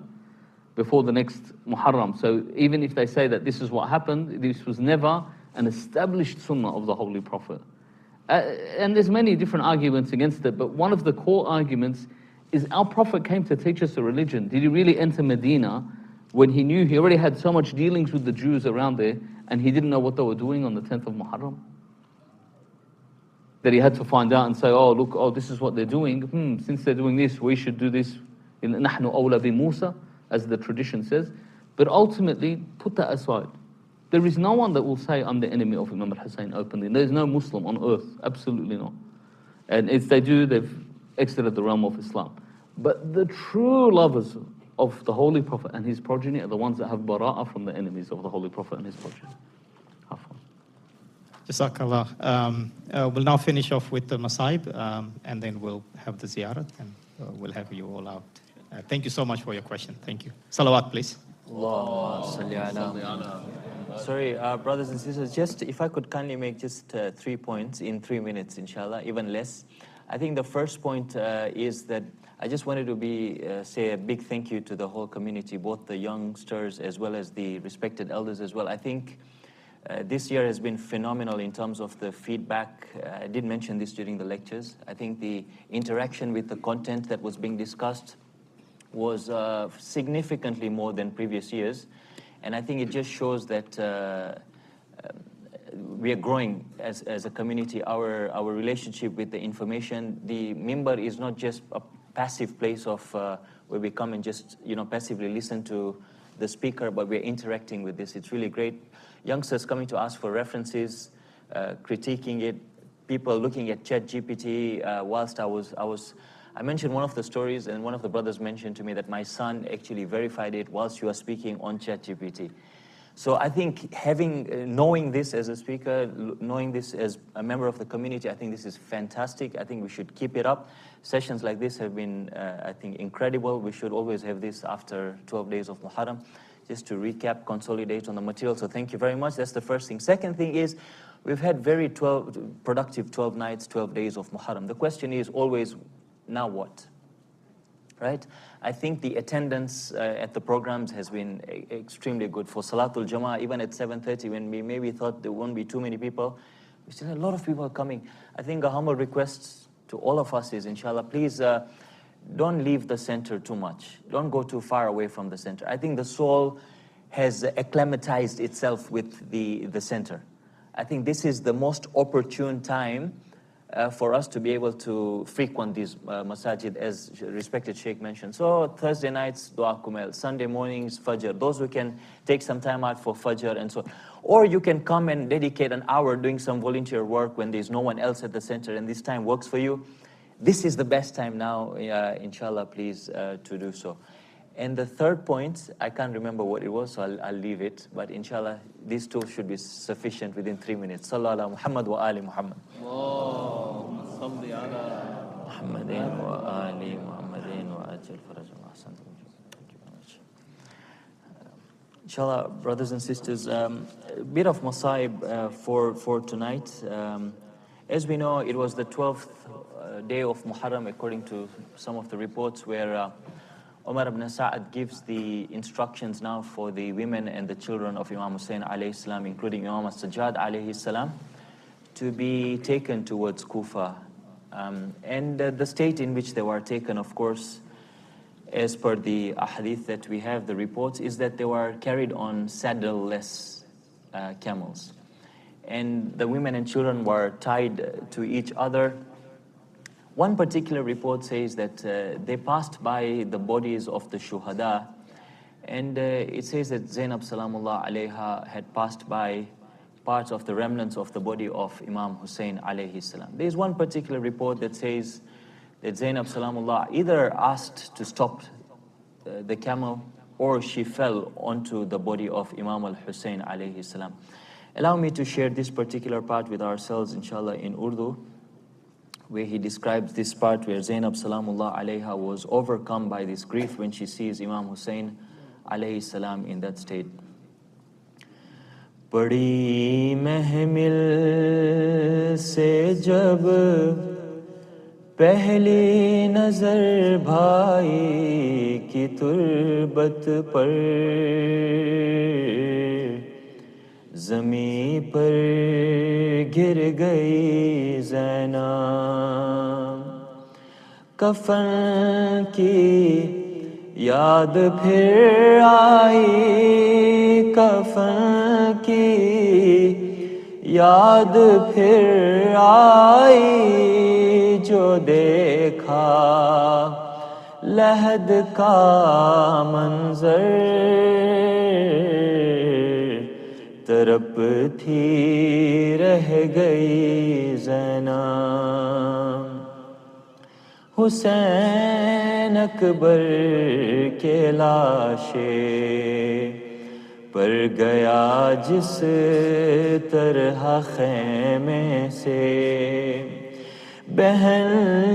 before the next Muharram. So even if they say that this is what happened, this was never an established sunnah of the Holy Prophet. And there's many different arguments against it, but one of the core arguments is our Prophet came to teach us a religion. Did he really enter Medina when he knew he already had so much dealings with the Jews around there and he didn't know what they were doing on the 10th of Muharram? That he had to find out and say, oh, look, oh, this is what they're doing. Since they're doing this, we should do this. نَحْنُ أَوْلَى بِمُوسَى, as the tradition says. But ultimately, put that aside. There is no one that will say, I'm the enemy of Imam al-Hussein openly. There is no Muslim on earth. Absolutely not. And if they do, they've exited the realm of Islam. But the true lovers of the Holy Prophet and his progeny are the ones that have bara'ah from the enemies of the Holy Prophet and his progeny. Jazakallah. We'll now finish off with the Masaib, and then we'll have the ziyarat, and we'll have you all out. Thank you so much for your question. Thank you. Salawat, please. Sorry, brothers and sisters, just if I could kindly make just 3 points in 3 minutes, inshallah, even less. I think the first point is that I just wanted to say a big thank you to the whole community, both the youngsters as well as the respected elders as well. I think this year has been phenomenal in terms of the feedback. I did mention this during the lectures. I think the interaction with the content that was being discussed was significantly more than previous years. And I think it just shows that we are growing as a community. Our relationship with the information, the Mimbar is not just a passive place of where we come and just passively listen to the speaker, but we're interacting with this. It's really great. Youngsters coming to ask for references, critiquing it, people looking at ChatGPT. Whilst I mentioned one of the stories, and one of the brothers mentioned to me that my son actually verified it whilst you were speaking on ChatGPT. So I think knowing this as a speaker, knowing this as a member of the community, I think this is fantastic. I think we should keep it up. Sessions like this have been, I think, incredible. We should always have this after 12 days of Muharram, just to recap, consolidate on the material. So thank you very much. That's the first thing. Second thing is, we've had very productive 12 nights, 12 days of Muharram. The question is always, now what? Right? I think the attendance at the programs has been extremely good. For Salatul Jama'ah, even at 7:30, when we maybe thought there won't be too many people, we still had a lot of people coming. I think a humble request to all of us is, inshallah, please don't leave the center too much. Don't go too far away from the center. I think the soul has acclimatized itself with the center. I think this is the most opportune time for us to be able to frequent these masajid, as respected Sheikh mentioned. So Thursday nights, Dua Kumel, Sunday mornings, Fajr, those who can take some time out for Fajr and so on. Or you can come and dedicate an hour doing some volunteer work when there's no one else at the center and this time works for you. This is the best time now, inshallah, please, to do so. And the third point, I can't remember what it was, so I'll leave it. But inshallah, these two should be sufficient within 3 minutes. Sallallahu ala Muhammad wa ali Muhammad. Allahumma salli ala Muhammadin wa ali Muhammadin wa ajil farajah wa ahsan. Thank you very much. Inshallah, brothers and sisters, a bit of masaib for tonight. As we know, it was the 12th day of Muharram, according to some of the reports, where Umar ibn Sa'ad gives the instructions now for the women and the children of Imam Hussein alayhi salam, including Imam as-Sajjad alayhi salam, to be taken towards Kufa. And the state in which they were taken, of course, as per the ahadith that we have, the reports, is that they were carried on saddle-less camels. And the women and children were tied to each other. One particular report says that they passed by the bodies of the shuhada, and it says that Zainab Salamullah alayha had passed by parts of the remnants of the body of Imam Hussein alayhi salam. There is one particular report that says that Zainab Salamullah either asked to stop the camel or she fell onto the body of Imam al-Hussein alayhi salam. Allow me to share this particular part with ourselves, inshallah, in Urdu, where he describes this part where Zainab Salamullah alayha was overcome by this grief when she sees Imam Hussein alayhi salam in that state. Badi महमिल से जब पहली नजर भाई की तुरबत पर ज़मीं पर गिर गई ज़ैनब कफन की याद फिर आई कफन की याद फिर आई जो देखा लहद का मंजर तरप थी रह गई ज़ैनब हुसैन अकबर के लाशे पर गया जिस तरह खेमे से बहन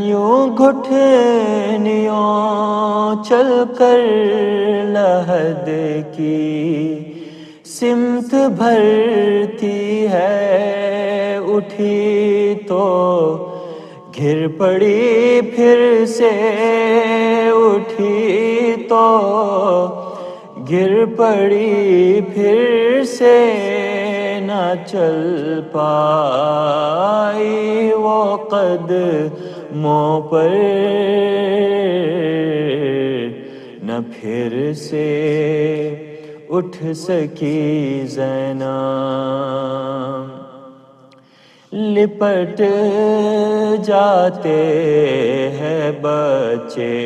यूं घुटनियों चल कर लहद की सिमत भरती है उठी तो घिर पड़ी फिर से उठी तो गिर पड़ी फिर से न चल पाई वो कदमों पर न फिर से उठ सकी ज़ैनब लिपट जाते हैं बच्चे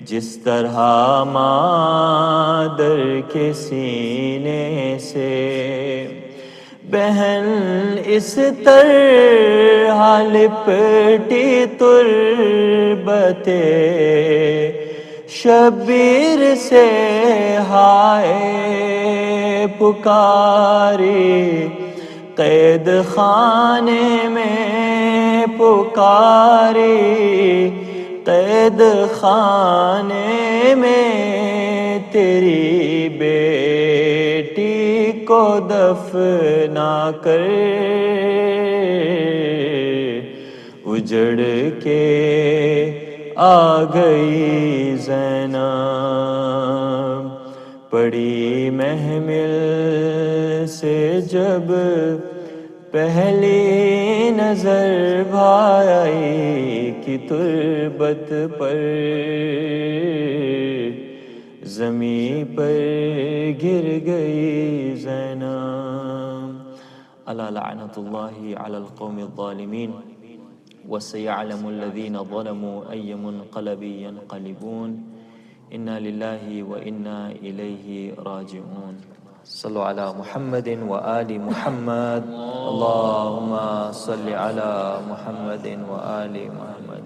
जिस तरह मादर के सीने से बहन इस तरह लिपटी तुरबते शबीर से हाय पुकारी कैद खाने में पुकारी कैद खाने में तेरी बेटी को दफना कर उजड़ के आ गई ज़ैनब पड़ी महमिल से जब पहली नजर भाई की तुरबत पर زمین پر گر گئی زینب الا لعنت اللہ علی القوم الظالمین وسيعلم الذين ظلموا أي منقلب ينقلبون إنا لله وإنا إليه راجعون صلوا على محمد وآل محمد اللهم صل على محمد وآل محمد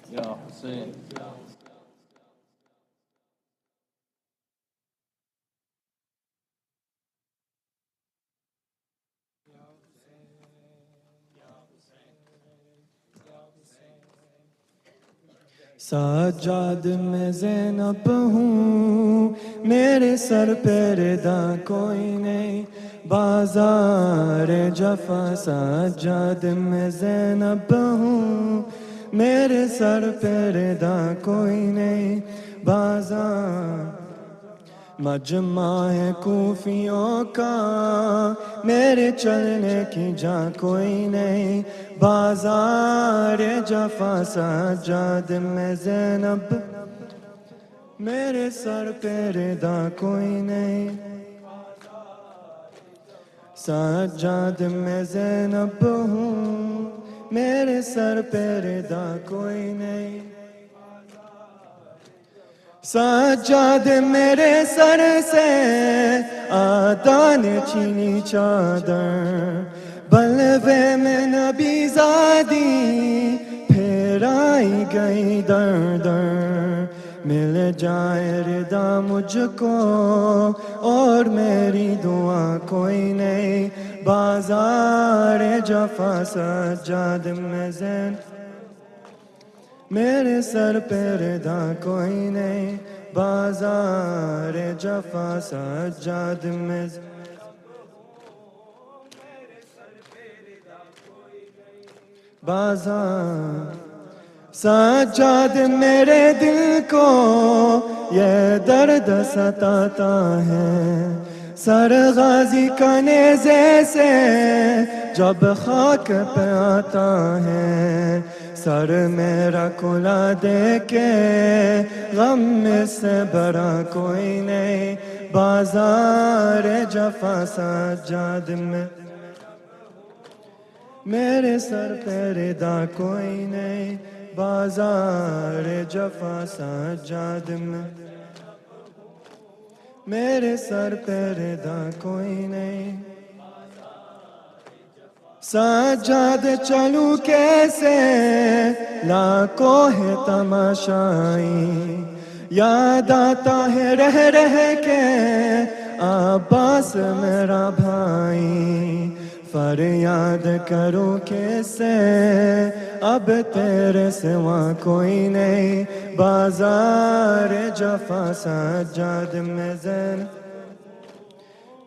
يا حسين سجاد میں زینب ہوں میرے سر پہ ردا کوئی نہیں بازار جفا سجاد میں زینب ہوں میرے سر پہ ردا کوئی نہیں بازار مجمع کوفیوں کا میرے چلنے کی جا کوئی نہیں بازار جفا سجاد میں زینب میرے سر پہ ردا کوئی نہیں سجاد میں زینب ہوں میرے سر پہ ردا کوئی نہیں سجاد میرے سر سے آدھا نے چھینی چادر بلوے میں نبی زادی پھیرائی گئی در در مل جائے ردا مجھ کو اور میری دعا کوئی نہیں بازار جفا سجاد میں زین میرے سر پہ ردا کوئی نہیں بازار جفا سجاد میں بازار سجاد میرے دل کو یہ درد ستاتا ہے سر غازی کا نیزے سے جب خاک پہ آتا ہے سر میرا کھلا دے کے غم میں سے بڑا کوئی نہیں بازار جفا سجاد میں میرے سر پہ ردا کوئی نہیں بازار جفا سجاد میں میرے سر پہ ردا کوئی نہیں سجاد چلوں کیسے لاکھوں ہے تماشائی یاد آتا ہے رہ رہ کے عباس میرا بھائی فریاد کروں کیسے اب تیرے سوا کوئی نہیں بازار جفا سجاد میں زین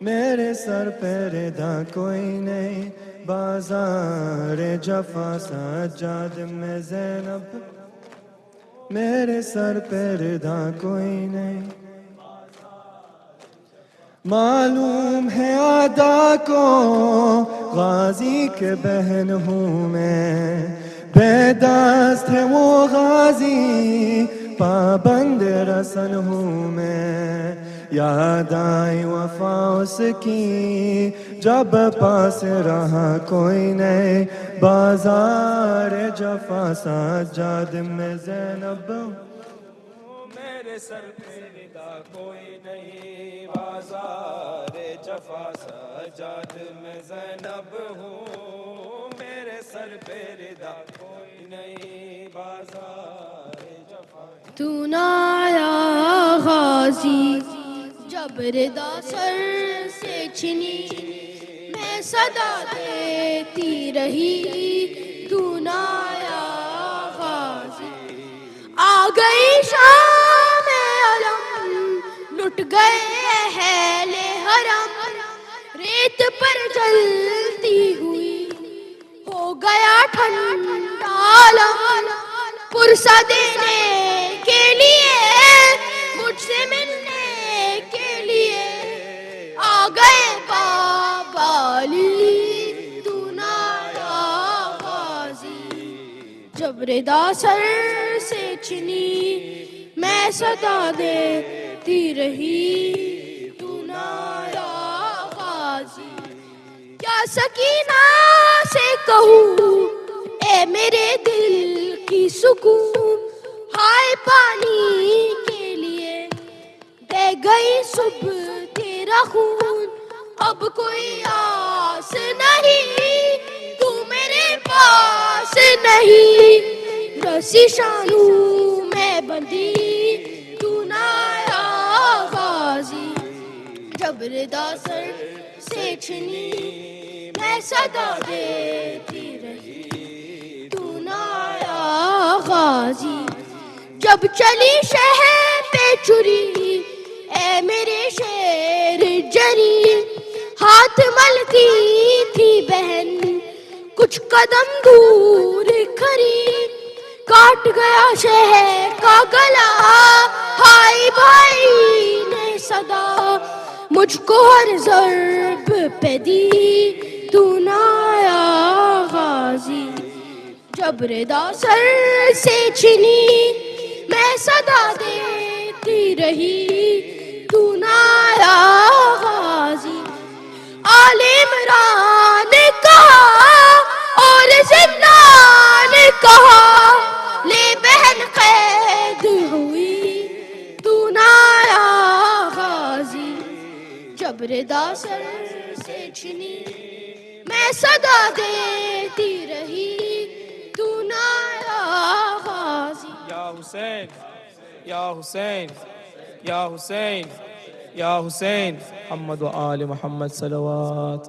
میرے سر پہ ردا کوئی نہیں بازار جفا سجاد میں زینب میرے سر پہ ردا کوئی نہیں معلوم ہے آدا کو غازی کے بہن ہوں میں بے دست ہے وہ غازی پابند رسن ہوں میں یاد آئی وفا اس کی جب پاس رہا کوئی نہیں بازار جفا سجاد میں زینب میرے سر پہ ردا کوئی نہیں بازار جفا سجاد میں زینب ہوں میرے سر پہ ردا کوئی نہیں بازار جفا تو نہ آیا غازی جب ردا سر سے چھنی میں صدا دیتی رہی تو نہ آیا غازی آ گئی شام علم لٹ گئے اہل حرم ریت پر جلتی ہوئی ہو گیا ٹھنڈا عالم پرسہ دینے کے لیے مجھ سے ملنے کے لیے آ گئے بابا علی تو نہ آیا غازی جب ردا سر سے چھنی میں صدا دیتی رہی تو نہ آیا غازی کیا سکینہ سے کہوں اے میرے دل کی سکون ہائے پانی کے لیے بہ گئی صبح تیرا خون اب کوئی آس نہیں تو میرے پاس نہیں رسی شانوں میں بندھی تو نہ آیا غازی جب ردا سر سے چھنی میں صدا دیتی رہی تو نہ آیا غازی جب چلی شہر پہ چری اے میرے شیر جری ہاتھ ملتی تھی بہن کچھ قدم دور کھری کاٹ گیا شہر کا گلا ہائی بھائی نے صدا مجھ کو ہر ضرب پہ دی تو نہ آیا غازی جب ردا سر سے چھنی میں صدا دیتی رہی تو نہ آیا غازی آل عمران نے کہا اور زندان نے کہا لے بہن قید ہوئی تو نہ آیا غازی جب ردا سر سے چھنی میں صدا دیتی رہی تو نہ آیا غازی یا حسین یا حسین یا حسین یا حسین محمد و آل محمد صلوات